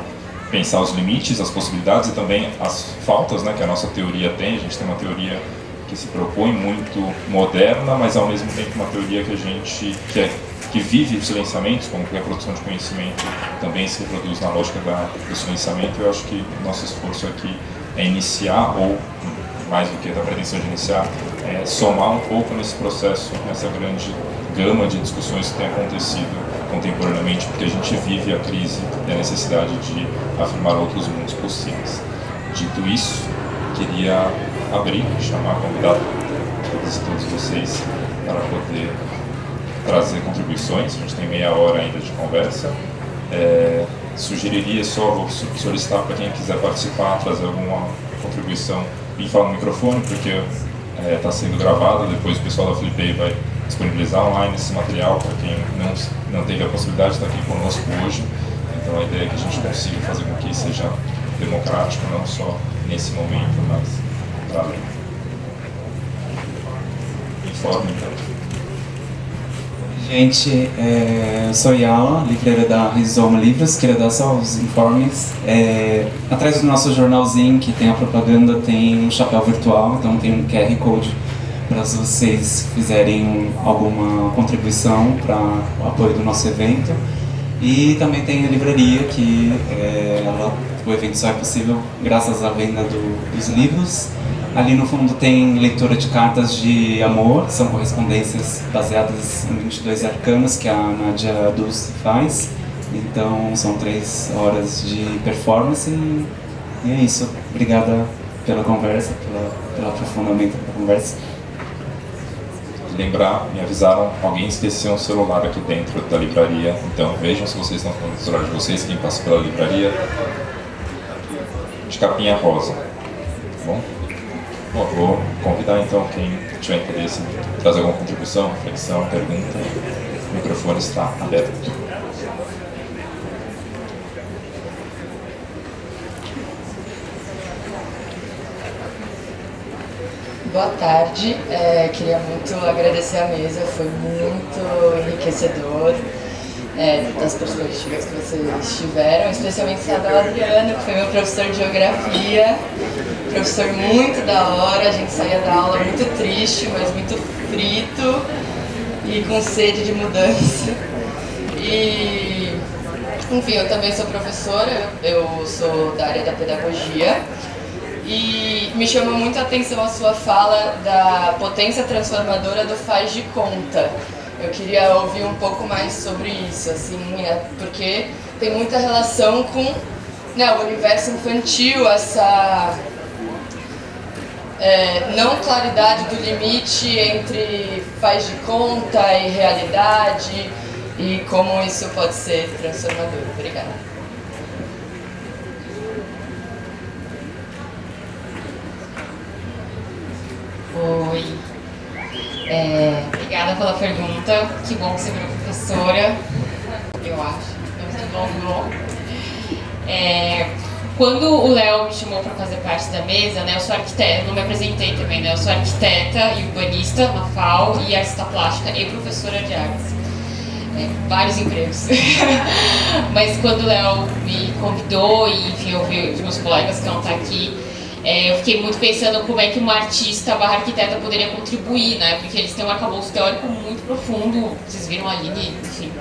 S2: pensar os limites, as possibilidades e também as faltas, né, que a nossa teoria tem. A gente tem uma teoria que se propõe muito moderna, mas ao mesmo tempo uma teoria que a gente que vive os silenciamentos, como que a produção de conhecimento também se reproduz na lógica do silenciamento. Eu acho que o nosso esforço aqui é iniciar, ou mais do que da pretensão de iniciar, somar um pouco nesse processo, nessa grande gama de discussões que tem acontecido contemporaneamente, porque a gente vive a crise e a necessidade de afirmar outros mundos possíveis. Dito isso, queria abrir, chamar, convidar todos vocês para poder trazer contribuições. A gente tem meia hora ainda de conversa. Sugeriria vou solicitar para quem quiser participar, trazer alguma contribuição, e falar no microfone, porque está sendo gravado. Depois o pessoal da Flipei vai disponibilizar online esse material para quem não teve a possibilidade de estar aqui conosco hoje. Então a ideia é que a gente consiga fazer com que seja democrático, não só nesse momento, mas para além. Informe, então.
S7: Gente, eu sou Yala, livreira da Rizoma Livros. Queria dar só os informes. Atrás do nosso jornalzinho, que tem a propaganda, tem um chapéu virtual, então tem um QR Code para se vocês fizerem alguma contribuição para o apoio do nosso evento. E também tem a livraria, que o evento só é possível graças à venda dos livros. Ali no fundo tem leitura de cartas de amor, são correspondências baseadas em 22 arcanos que a Nadia Dulce faz. Então são 3 horas de performance e é isso. Obrigada pela conversa, pelo aprofundamento da conversa.
S2: Lembrar, me avisaram, alguém esqueceu um celular aqui dentro da livraria, então vejam se vocês estão com o celular de vocês, quem passa pela livraria, de capinha rosa, tá bom? Bom, vou convidar então quem tiver interesse em trazer alguma contribuição, reflexão, pergunta, o microfone está aberto.
S9: Boa tarde, queria muito agradecer a mesa, foi muito enriquecedor, das perspectivas que vocês tiveram, especialmente Isabel Adriano, que foi meu professor de geografia, professor muito da hora. A gente saía da aula muito triste, mas muito frito, e com sede de mudança. E, enfim, eu também sou professora, eu sou da área da pedagogia. E me chamou muito a atenção a sua fala da potência transformadora do faz de conta. Eu queria ouvir um pouco mais sobre isso, assim, porque tem muita relação com, né, o universo infantil, essa não claridade do limite entre faz de conta e realidade, e como isso pode ser transformador. Obrigada.
S4: Oi, obrigada pela pergunta, que bom que você virou professora, eu acho, muito bom. Quando o Léo me chamou para fazer parte da mesa, né, eu sou arquiteta, não me apresentei também, né, eu sou arquiteta e urbanista na FAO e artista plástica e professora de artes. Vários empregos. Mas quando o Léo me convidou e, enfim, eu vi os meus colegas que não estão aqui, eu fiquei muito pensando como é que uma artista / arquiteta poderia contribuir, né? Porque eles têm um arcabouço teórico muito profundo, vocês viram a Aline, enfim.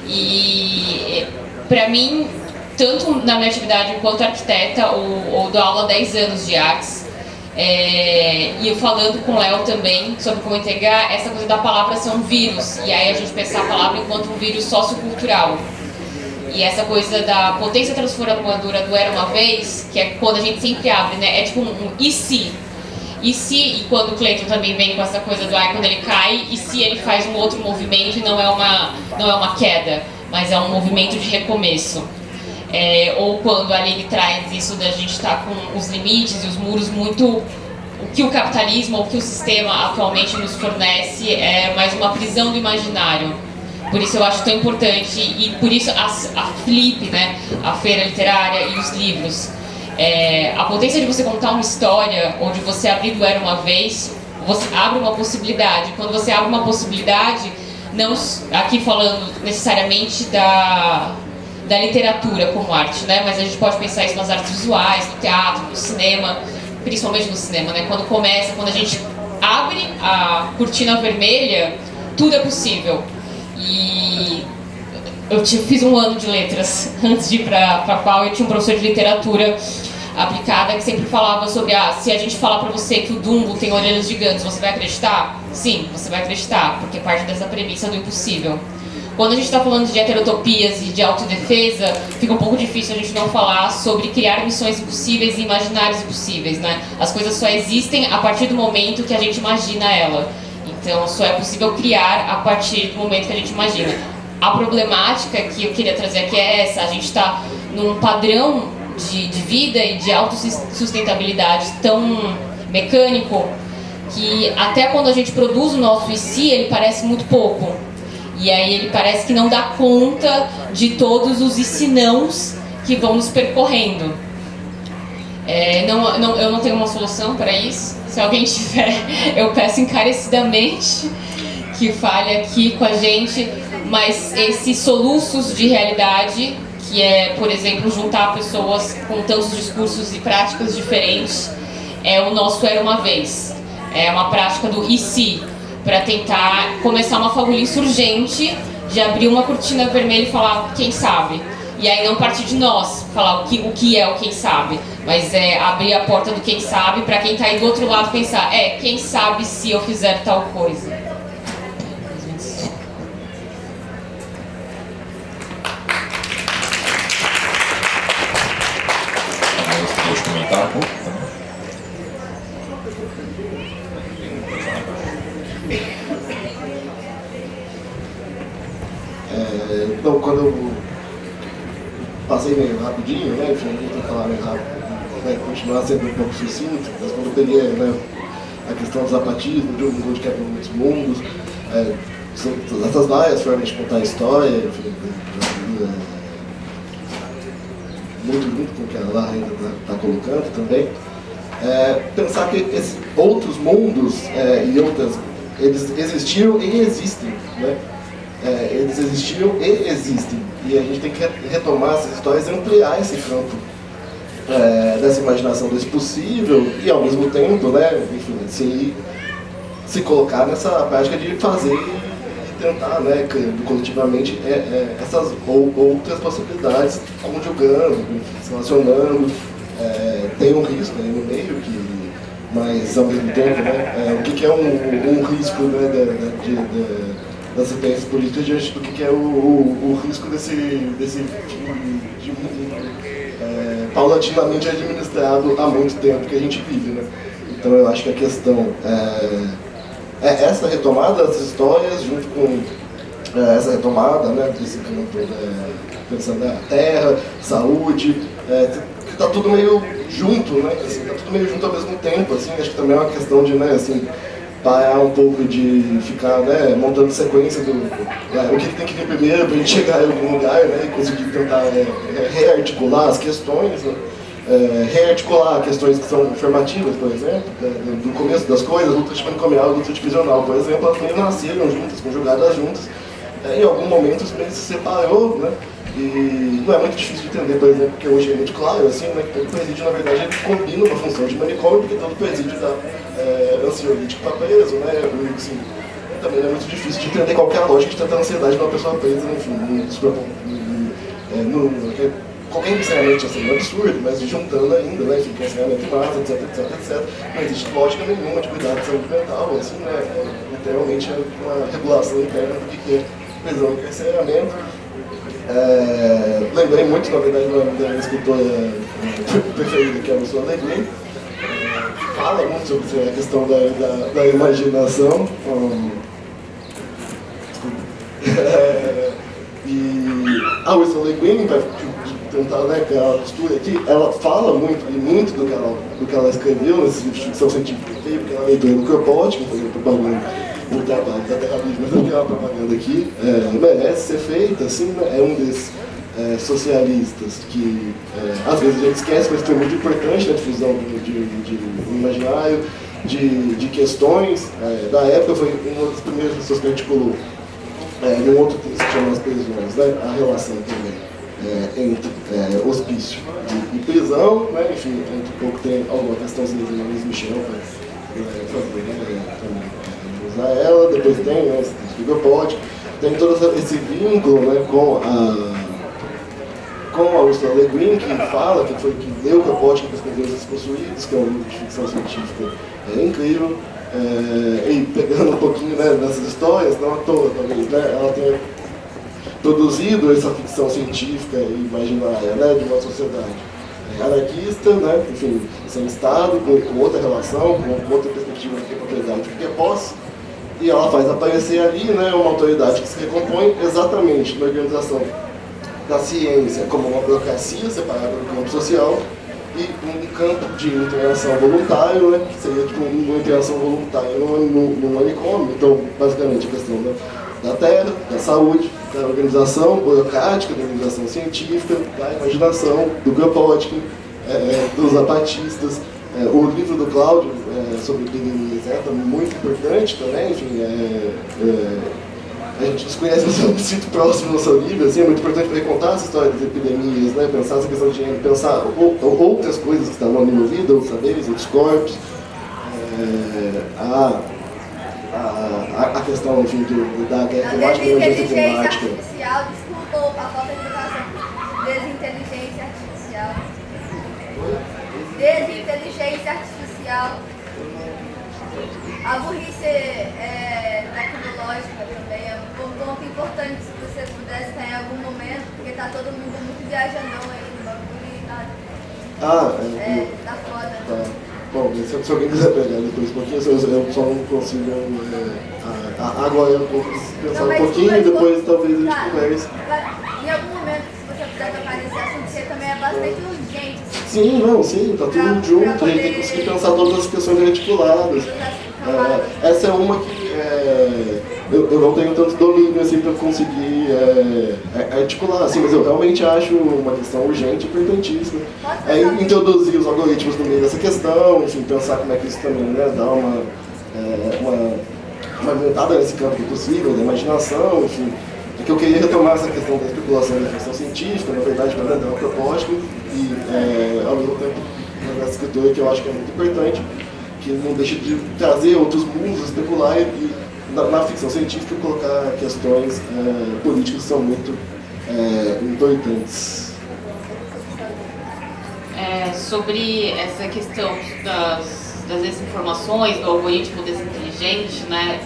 S4: E para mim, tanto na minha atividade enquanto arquiteta ou dou aula há 10 anos de artes, e eu falando com o Léo também sobre como integrar essa coisa da palavra ser um vírus, e aí a gente pensar a palavra enquanto um vírus sociocultural. E essa coisa da potência transformadora do Era Uma Vez, que é quando a gente sempre abre, né? É tipo um e se? E se, e quando o Cleiton também vem com essa coisa do quando ele cai, e se ele faz um outro movimento e não é uma queda, mas é um movimento de recomeço. Ou quando a Aline traz isso da gente estar com os limites e os muros muito... O que o capitalismo ou o que o sistema atualmente nos fornece é mais uma prisão do imaginário. Por isso eu acho tão importante, e por isso a Flip, né, a feira literária e os livros. A potência de você contar uma história, ou de você abrir do Era Uma Vez, você abre uma possibilidade. Quando você abre uma possibilidade, não aqui falando necessariamente da literatura como arte, né, mas a gente pode pensar isso nas artes visuais, no teatro, no cinema, principalmente no cinema, né, quando a gente abre a cortina vermelha, tudo é possível. E eu fiz um ano de letras antes de ir para a FAO, e tinha um professor de literatura aplicada que sempre falava sobre se a gente falar para você que o Dumbo tem orelhas gigantes, você vai acreditar? Sim, você vai acreditar, porque parte dessa premissa do impossível. Quando a gente está falando de heterotopias e de autodefesa, fica um pouco difícil a gente não falar sobre criar missões impossíveis e imaginários impossíveis, né? As coisas só existem a partir do momento que a gente imagina ela. Então, só é possível criar a partir do momento que a gente imagina. A problemática que eu queria trazer aqui é essa: a gente está num padrão de vida e de autossustentabilidade tão mecânico que até quando a gente produz o nosso e se, ele parece muito pouco. E aí ele parece que não dá conta de todos os e se nãos que vão nos percorrendo. Eu não tenho uma solução para isso. Se alguém tiver, eu peço encarecidamente que fale aqui com a gente, mas esses soluços de realidade, que é, por exemplo, juntar pessoas com tantos discursos e práticas diferentes, o nosso Era Uma Vez. É uma prática do e se, para tentar começar uma fagulha insurgente de abrir uma cortina vermelha e falar quem sabe. E aí não partir de nós, falar o que é o quem sabe, mas abrir a porta do quem sabe para quem está aí do outro lado pensar, quem sabe se eu fizer tal coisa.
S2: Deixa eu comentar um pouco também.
S5: Então, quando eu passei meio rapidinho, né, eu tinha que falar meio rápido, vai continuar sendo um pouco sucinto, mas quando eu peguei, né, a questão do zapatismo, de um mundo que é muitos mundos, são essas várias formas de contar a história, enfim, muito junto com o que a Lara ainda está colocando também, pensar que esses outros mundos e outras, eles existiram e existem, né? Eles existiram e existem, e a gente tem que retomar essas histórias e ampliar esse campo dessa imaginação desse possível e ao mesmo tempo, né, enfim, se colocar nessa prática de fazer tentar, né, coletivamente, essas outras possibilidades, conjugando, se relacionando. Tem um risco aí no meio, mas ao mesmo tempo, né, o que é um risco, né, das ideias políticas diante do que é o risco desse paulatinamente administrado há muito tempo que a gente vive, né? Então eu acho que a questão é essa retomada das histórias junto com essa retomada, né, desse campo, pensando na terra, saúde, que tá tudo meio junto, né? Assim, tá tudo meio junto ao mesmo tempo, assim, acho que também é uma questão de, né, assim, parar um pouco de ficar, né, montando sequência do o que tem que vir primeiro para a gente chegar em algum lugar, né, e conseguir tentar rearticular as questões, né, rearticular questões que são formativas, por exemplo, do começo das coisas, luta antimanicomial, luta antiprisional, por exemplo, elas também nasceram juntas, conjugadas juntas, em algum momento os países se separou, né, e não é muito difícil de entender, por exemplo, porque hoje é muito claro, assim, né, que todo presídio, na verdade, ele combina uma função de manicômio, porque todo presídio dá ansiolítico para preso, né, assim, também não é muito difícil de entender qual é a lógica de tratar a ansiedade de uma pessoa presa, enfim, qualquer ensinamento assim, é um absurdo, mas juntando ainda, né, enfim, ensinamento em massa, etc. Não existe lógica nenhuma de cuidado de saúde mental, assim, né, literalmente é uma regulação interna do que é prisão e encarceramento. Lembrei muito, na verdade, da minha escritora preferida, que é a Ursula Le Guin, fala muito sobre a questão da imaginação. E a Ursula Le Guin, para tentar, né, que ela costura aqui, ela fala muito do que ela escreveu nesse livro de ficção científica, porque ela leitura do Kropotkin, que foi propaganda o trabalho da Terra Livre, mas não tem uma propaganda aqui, merece ser feita, assim, né, é um desses socialistas que às vezes a gente esquece, mas foi muito importante na difusão do imaginário, de questões. Da época foi uma das primeiras pessoas que articulou em um outro texto que chama As Prisões, né, a relação também entre hospício e prisão, né, enfim, dentro de pouco tem alguma questãozinha de Luiz Michel para fazer, né, também usar ela, depois tem, né, esse Kropotkin, tem todo esse vínculo, né, com a Ursula Le Guin, que fala, que leu Kropotkin para escrever Os Despossuídos, que é um livro de ficção científica incrível, e pegando um pouquinho, né, dessas histórias, não à toa, talvez, né, ela tenha produzido essa ficção científica e imaginária, né, de uma sociedade anarquista, né, enfim, sem Estado, com outra relação, com outra perspectiva de propriedade, do que é posse, e ela faz aparecer ali, né, uma autoridade que se recompõe exatamente na organização da ciência como uma burocracia separada do campo social e um campo de interação voluntário, né, que seria tipo, uma interação voluntária no manicômio. Então, basicamente, a questão da terra, da saúde, da organização burocrática, da organização científica, da imaginação, do Kropotkin, dos zapatistas. O livro do Cláudio sobre epidemias é muito importante também, enfim, a gente desconhece, mas eu me sinto próximo no seu livro, assim, é muito importante para contar essa história das epidemias, né, pensar essa questão de gênero, pensar outras coisas que estavam ali envolvidas, outros saberes, outros corpos, a questão, enfim, da guerra climática e da urgência climática.
S8: Artificial, desculpa a falta de educação. Desinteligência artificial. Desinteligência artificial. A burrice tecnológica também é um ponto importante, se você pudesse estar em algum momento, porque tá todo mundo muito viajandão aí no bagulho e nada. Tá foda.
S5: Tá. Bom, se alguém quiser pegar depois um pouquinho, eu só não consigo agora eu vou pensar um pouquinho e depois talvez a gente converse.
S8: Em algum momento, se você puder tocar nesse assunto, porque também é bastante urgente.
S5: Sim, tá tudo junto, a gente tem que conseguir pensar todas as questões articuladas. Essa é uma que eu não tenho tanto domínio assim para conseguir articular, assim, mas eu realmente acho uma questão urgente e importantíssima. Introduzir os algoritmos no meio dessa questão, enfim, pensar como é que isso também, né, dá uma aumentada nesse campo do possível, da imaginação, enfim. É que eu queria retomar essa questão da especulação da ficção científica, na verdade, para dar um propósito e, ao mesmo tempo, essa escritora que eu acho que é muito importante, que não deixa de trazer outros mundos, especular e na ficção científica, colocar questões políticas que são muito importantes.
S4: Sobre essa questão das desinformações, do algoritmo desinteligente, né?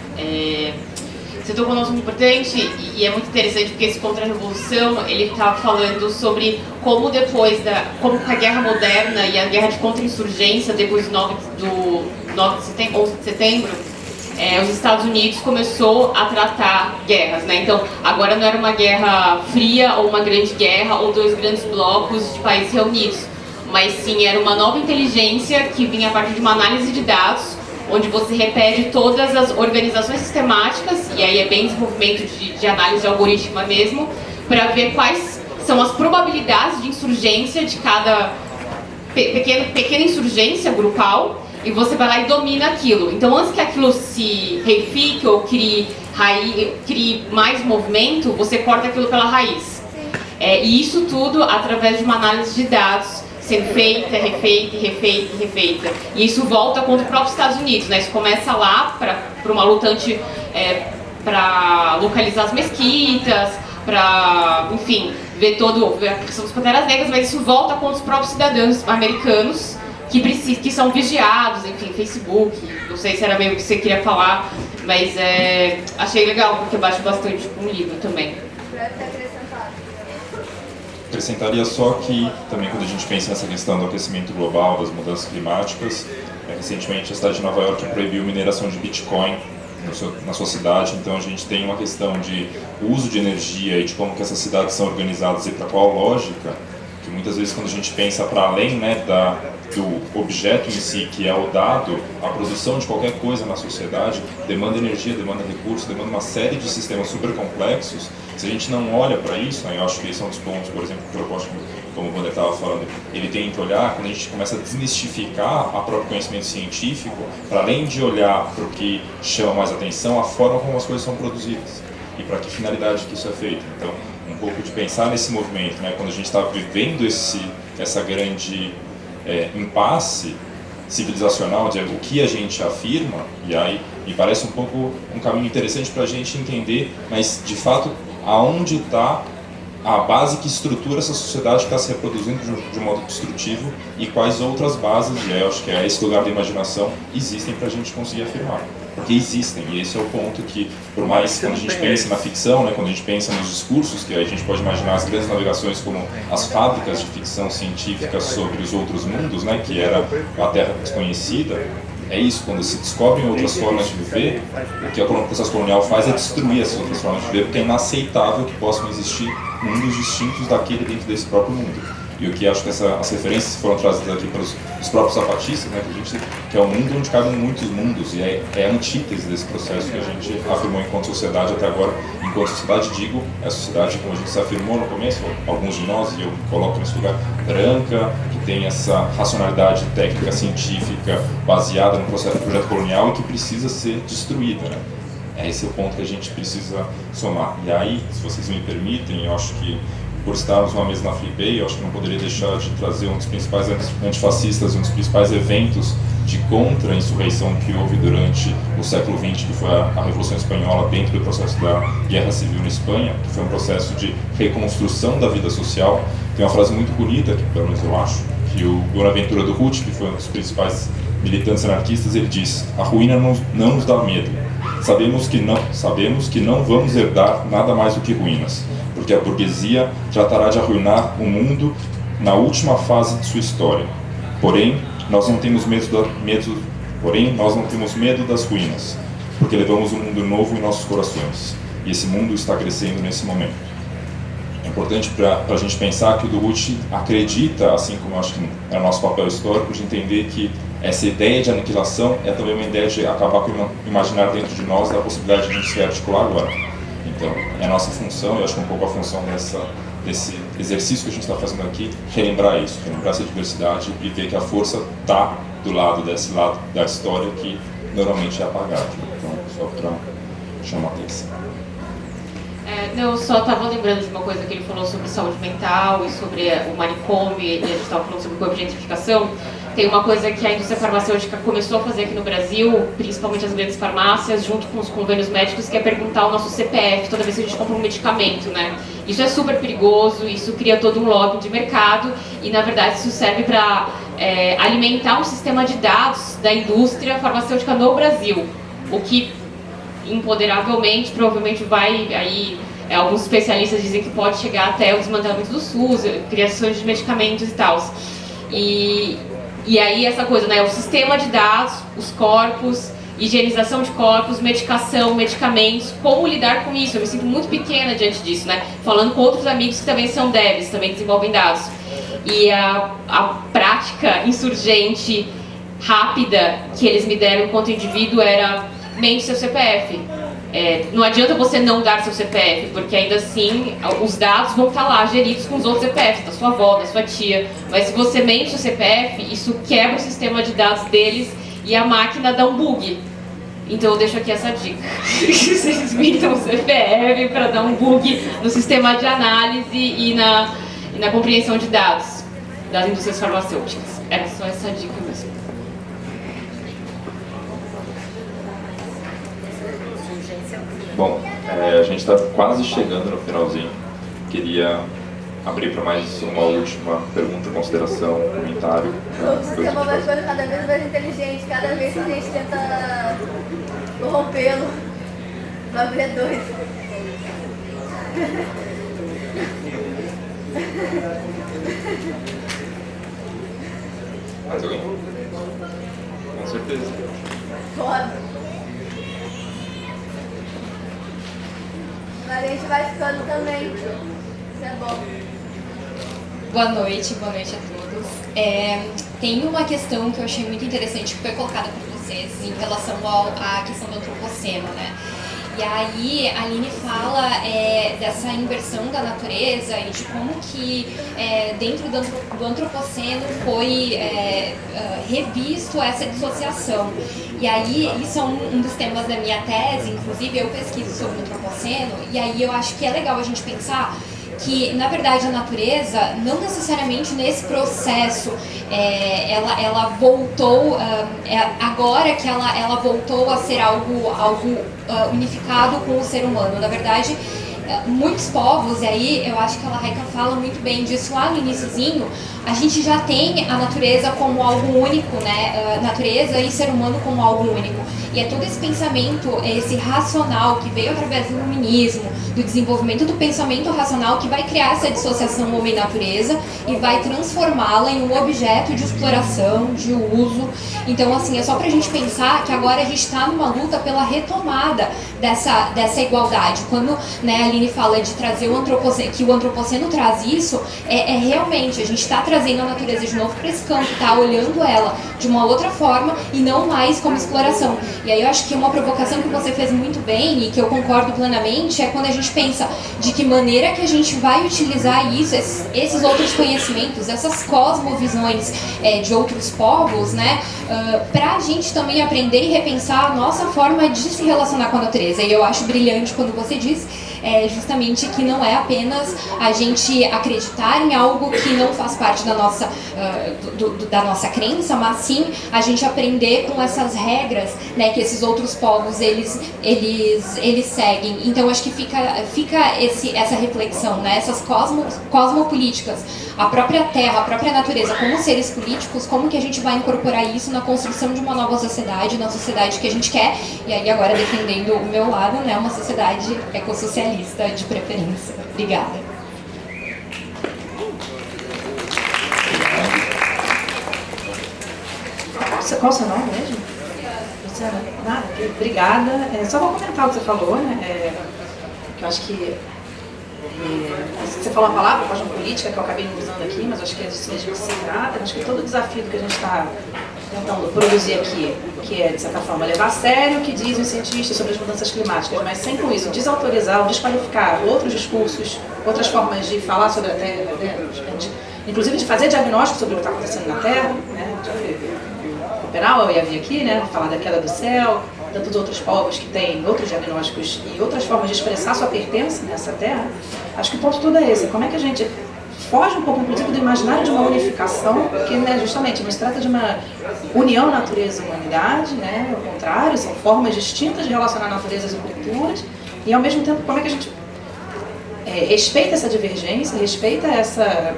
S4: Você tocou um assunto importante e é muito interessante porque esse Contra-Revolução, ele está falando sobre como como a guerra moderna e a guerra de contra-insurgência depois do 11 de setembro, os Estados Unidos começou a tratar guerras, né? Então, agora não era uma guerra fria ou uma grande guerra ou dois grandes blocos de países reunidos, mas sim era uma nova inteligência que vinha a partir de uma análise de dados, onde você repete todas as organizações sistemáticas, e aí é bem desenvolvimento de análise de algoritmo mesmo, para ver quais são as probabilidades de insurgência de cada pequena insurgência grupal, e você vai lá e domina aquilo. Então, antes que aquilo se reifique ou crie mais movimento, você corta aquilo pela raiz. E isso tudo através de uma análise de dados, sendo feita, refeita. E isso volta contra o próprio Estados Unidos, né? Isso começa lá para uma lutante para localizar as mesquitas, para, enfim, ver a questão das Panteras Negras, mas isso volta contra os próprios cidadãos americanos que são vigiados, enfim, Facebook. Não sei se era meio o que você queria falar, mas achei legal, porque bate bastante com o livro também.
S2: Acrescentaria só que, também quando a gente pensa nessa questão do aquecimento global, das mudanças climáticas, recentemente a cidade de Nova York proibiu mineração de Bitcoin na sua cidade, então a gente tem uma questão de uso de energia e de como que essas cidades são organizadas e para qual lógica, que muitas vezes quando a gente pensa para além, né, do objeto em si, que é o dado, a produção de qualquer coisa na sociedade demanda energia, demanda recursos, demanda uma série de sistemas super complexos. Se a gente não olha para isso, né, eu acho que esse é um dos pontos, por exemplo, que eu gosto, como o Wander estava falando, ele tem que olhar, quando a gente começa a desmistificar o próprio conhecimento científico, para além de olhar para o que chama mais atenção, a forma como as coisas são produzidas e para que finalidade que isso é feito. Então, um pouco de pensar nesse movimento, né, quando a gente está vivendo essa grande impasse civilizacional de o que a gente afirma, e aí me parece um pouco um caminho interessante para a gente entender, mas de fato aonde está a base que estrutura essa sociedade que está se reproduzindo de um modo destrutivo e quais outras bases, e eu acho que é esse lugar da imaginação, existem para a gente conseguir afirmar. Porque existem, e esse é o ponto que, por mais quando a gente pensa na ficção, né, quando a gente pensa nos discursos, que a gente pode imaginar as grandes navegações como as fábricas de ficção científica sobre os outros mundos, né, que era a Terra desconhecida, é isso, quando se descobrem outras formas de viver, o que o processo colonial faz é destruir essas outras formas de viver, porque é inaceitável que possam existir mundos distintos daquele dentro desse próprio mundo. E o que acho que as referências foram trazidas aqui pelos próprios zapatistas, né, que é um mundo onde cabem muitos mundos, e é a antítese desse processo que a gente afirmou enquanto sociedade até agora. Enquanto sociedade, digo, é a sociedade, como a gente se afirmou no começo, alguns de nós, e eu me coloco nesse lugar, branca, que tem essa racionalidade técnica científica baseada no processo do projeto colonial e que precisa ser destruída, né? Esse é o ponto que a gente precisa somar. E aí, se vocês me permitem, eu acho que por estarmos numa mesa na Flipei, eu acho que não poderia deixar de trazer um dos principais antifascistas, um dos principais eventos de contra-insurreição que houve durante o século XX, que foi a Revolução Espanhola, dentro do processo da Guerra Civil na Espanha, que foi um processo de reconstrução da vida social. Tem uma frase muito bonita, que pelo menos eu acho, que o Bonaventura do Ruth, que foi um dos principais militantes anarquistas, ele diz: a ruína não nos dá medo. Sabemos que não vamos herdar nada mais do que ruínas, porque a burguesia tratará de arruinar o mundo na última fase de sua história. Porém, nós não temos medo das ruínas, porque levamos um mundo novo em nossos corações, e esse mundo está crescendo nesse momento. É importante para a gente pensar que o Durutti acredita, assim como eu acho que é o nosso papel histórico, de entender que essa ideia de aniquilação é também uma ideia de acabar com o imaginário dentro de nós da possibilidade de a gente se articular agora. Então, é a nossa função, eu acho que um pouco a função desse exercício que a gente está fazendo aqui, relembrar isso, relembrar essa diversidade e ver que a força está desse lado da história que normalmente é apagado. Então, só para chamar a atenção.
S4: Eu só estava lembrando de uma coisa que ele falou sobre saúde mental e sobre o manicômio, e a gente estava falando sobre objetificação. tem uma coisa que a indústria farmacêutica começou a fazer aqui no Brasil, principalmente as grandes farmácias, junto com os convênios médicos, que é perguntar o nosso CPF toda vez que a gente compra um medicamento, né? Isso é super perigoso, isso cria todo um lobby de mercado e, na verdade, isso serve para alimentar um sistema de dados da indústria farmacêutica no Brasil, o que, imponderavelmente, provavelmente vai aí... alguns especialistas dizem que pode chegar até o desmantelamento do SUS, criação de medicamentos e tal. E aí essa coisa, né, o sistema de dados, os corpos, higienização de corpos, medicação, medicamentos, como lidar com isso? Eu me sinto muito pequena diante disso, né? Falando com outros amigos que também são devs, também desenvolvem dados. E a prática insurgente rápida que eles me deram enquanto indivíduo era: mente seu CPF. Não adianta você não dar seu CPF, porque ainda assim os dados vão estar lá geridos com os outros CPFs, da sua avó, da sua tia. Mas se você mente o CPF, isso quebra o sistema de dados deles e a máquina dá um bug. Então eu deixo aqui essa dica. Vocês mintam o CPF para dar um bug no sistema de análise e na compreensão de dados das indústrias farmacêuticas. Era só essa dica mesmo.
S2: Bom, a gente está quase chegando no finalzinho. Queria abrir para mais uma última pergunta, consideração, comentário.
S8: O sistema vai ficando cada vez mais inteligente, cada vez que a gente tenta corrompê-lo. O bagulho é doido.
S2: Mais alguém? Com certeza.
S8: Foda. Mas a gente vai ficando também. Isso é bom.
S10: Boa noite a todos. Tem uma questão que eu achei muito interessante que foi colocada por vocês em relação à questão do antropoceno, né? E aí a Aline fala dessa inversão da natureza e de como que dentro do antropoceno foi revisto essa dissociação. E aí isso é um dos temas da minha tese, inclusive eu pesquiso sobre o antropoceno, e aí eu acho que é legal a gente pensar que, na verdade, a natureza, não necessariamente nesse processo, ela voltou, agora que ela voltou a ser algo unificado com o ser humano. Na verdade, muitos povos, e aí eu acho que a Laika fala muito bem disso lá no iniciozinho, a gente já tem a natureza como algo único, né? Natureza e ser humano como algo único. E é todo esse pensamento, esse racional que veio através do iluminismo, do desenvolvimento do pensamento racional, que vai criar essa dissociação homem-natureza e vai transformá-la em um objeto de exploração, de uso. Então, assim, é só pra gente pensar que agora a gente está numa luta pela retomada dessa igualdade. Quando, né, a Aline fala de trazer o antropoceno, que o antropoceno traz isso, realmente, a gente está trazendo a natureza de novo para esse campo, tá olhando ela de uma outra forma e não mais como exploração. E aí eu acho que uma provocação que você fez muito bem e que eu concordo plenamente é quando a gente pensa de que maneira que a gente vai utilizar isso, esses outros conhecimentos, essas cosmovisões de outros povos, né, pra gente também aprender e repensar a nossa forma de se relacionar com a natureza. E eu acho brilhante quando você diz justamente que não é apenas a gente acreditar em algo que não faz parte da nossa, da nossa crença, mas sim a gente aprender com essas regras, né, que esses outros povos eles seguem. Então acho que fica essa reflexão, né, essas cosmopolíticas, a própria terra, a própria natureza como seres políticos, como que a gente vai incorporar isso na construção de uma nova sociedade, na sociedade que a gente quer, e aí agora defendendo o meu lado, né, uma sociedade ecossocialista de preferência. Obrigada.
S3: Qual o seu nome mesmo? Luciana? Nada, obrigada. Só vou comentar o que você falou, né? Que eu acho que você falou uma palavra, cosmopolítica, que eu acabei não usando aqui, mas acho que é disso mesmo que se trata. Acho que todo o desafio que a gente está tentando produzir aqui, que é, de certa forma, levar a sério o que dizem os cientistas sobre as mudanças climáticas, mas sem com isso desautorizar ou desqualificar outros discursos, outras formas de falar sobre a Terra, inclusive de fazer diagnóstico sobre o que está acontecendo na Terra, né? O Penal eu ia vir aqui, né? Falar da queda do céu, tantos outros povos que têm outros diagnósticos e outras formas de expressar sua pertença nessa Terra. Acho que o ponto todo é esse: como é que a gente foge um pouco, inclusive, do imaginário de uma unificação, porque, né, justamente, não se trata de uma união natureza-humanidade, né, ao contrário, são formas distintas de relacionar naturezas e culturas, e, ao mesmo tempo, como é que a gente respeita essa divergência, respeita essa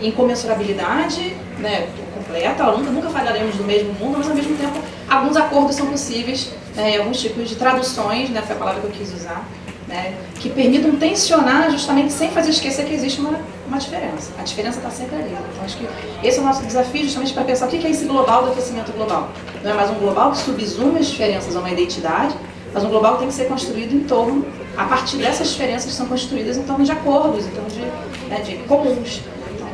S3: incomensurabilidade, né, completa, nunca falaremos do mesmo mundo, mas, ao mesmo tempo, alguns acordos são possíveis, né, alguns tipos de traduções, né, foi a palavra que eu quis usar, né, que permitam tensionar justamente sem fazer esquecer que existe uma diferença. A diferença está sempre ali. Então, acho que esse é o nosso desafio, justamente para pensar o que é esse global do aquecimento global. Não é mais um global que subsume as diferenças a uma identidade, mas um global que tem que ser construído em torno, a partir dessas diferenças que são construídas em torno de acordos, em torno de comuns. Então,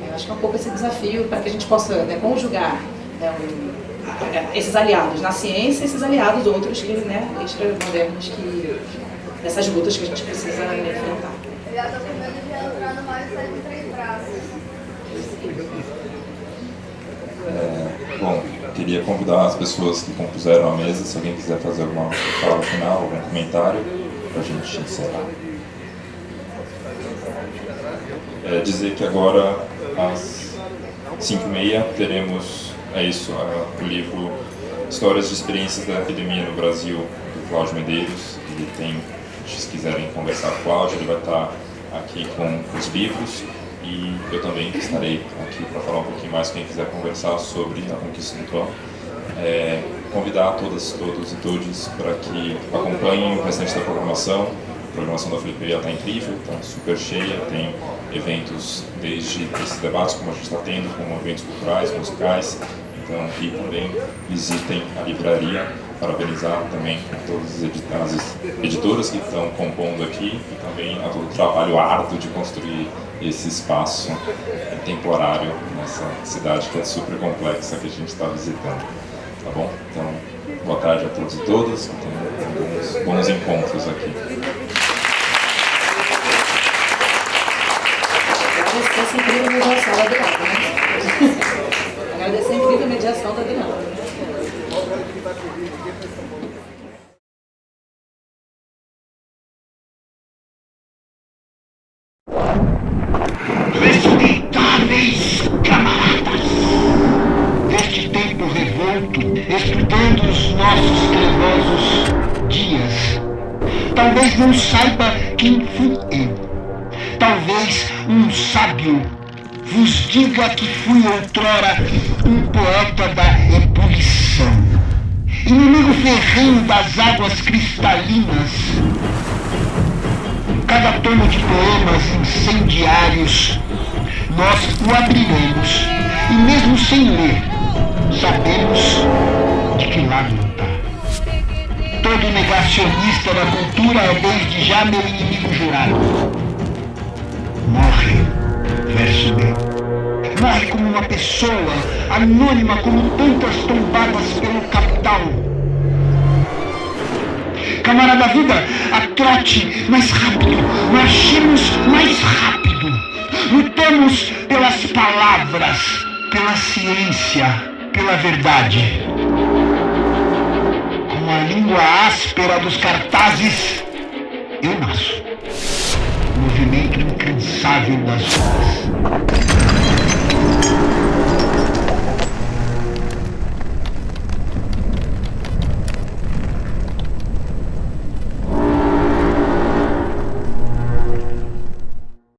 S3: eu acho que é um pouco esse desafio para que a gente possa, né, conjugar, né, esses aliados na ciência e esses aliados outros que, né, extra-modernos, dessas lutas que a gente precisa enfrentar.
S8: Eu já estou com medo de entrar no mar e sair com 3 braços.
S2: Bom, queria convidar as pessoas que compuseram a mesa, se alguém quiser fazer alguma fala final, algum comentário, para a gente encerrar. Dizer que agora, às 5h30, teremos, o livro Histórias de Experiências da Epidemia no Brasil, do Cláudio Medeiros. Ele tem, se quiserem conversar com o Cláudio, ele vai estar aqui com os livros. E eu também estarei aqui para falar um pouquinho mais, quem quiser conversar sobre a Conquista do Pão. Convidar todos e todos para que acompanhem o restante da programação. A programação da Flipei está incrível, está super cheia, tem eventos desde esses debates como a gente está tendo, como eventos culturais, musicais. Então, e também visitem a livraria, parabenizar também a todas as editoras que estão compondo aqui e também a todo o trabalho árduo de construir esse espaço temporário nessa cidade que é super complexa que a gente está visitando. Tá bom? Então, boa tarde a todos e todas, tenham bons encontros aqui.
S3: Agradecer essa incrível mediação da Adriana, né? Agradecer a incrível mediação da Adriana.
S1: Respeitáveis camaradas, neste tempo revolto, estudando os nossos trevosos dias, talvez não saiba quem fui eu. Talvez um sábio vos diga que fui outrora um poeta da ebulição, inimigo ferrenho das águas cristalinas. Cada tomo de poemas incendiários nós o abriremos, e mesmo sem ler, sabemos de que lado lutar. Todo negacionista da cultura é desde já meu inimigo jurado. Morre, verso meu. Morre como uma pessoa, anônima como tantas tombadas pelo capital. Camarada vida, a trote mais rápido, marchemos mais rápido. Lutamos pelas palavras, pela ciência, pela verdade. Com a língua áspera dos cartazes, eu nasço. Movimento incansável das ruas.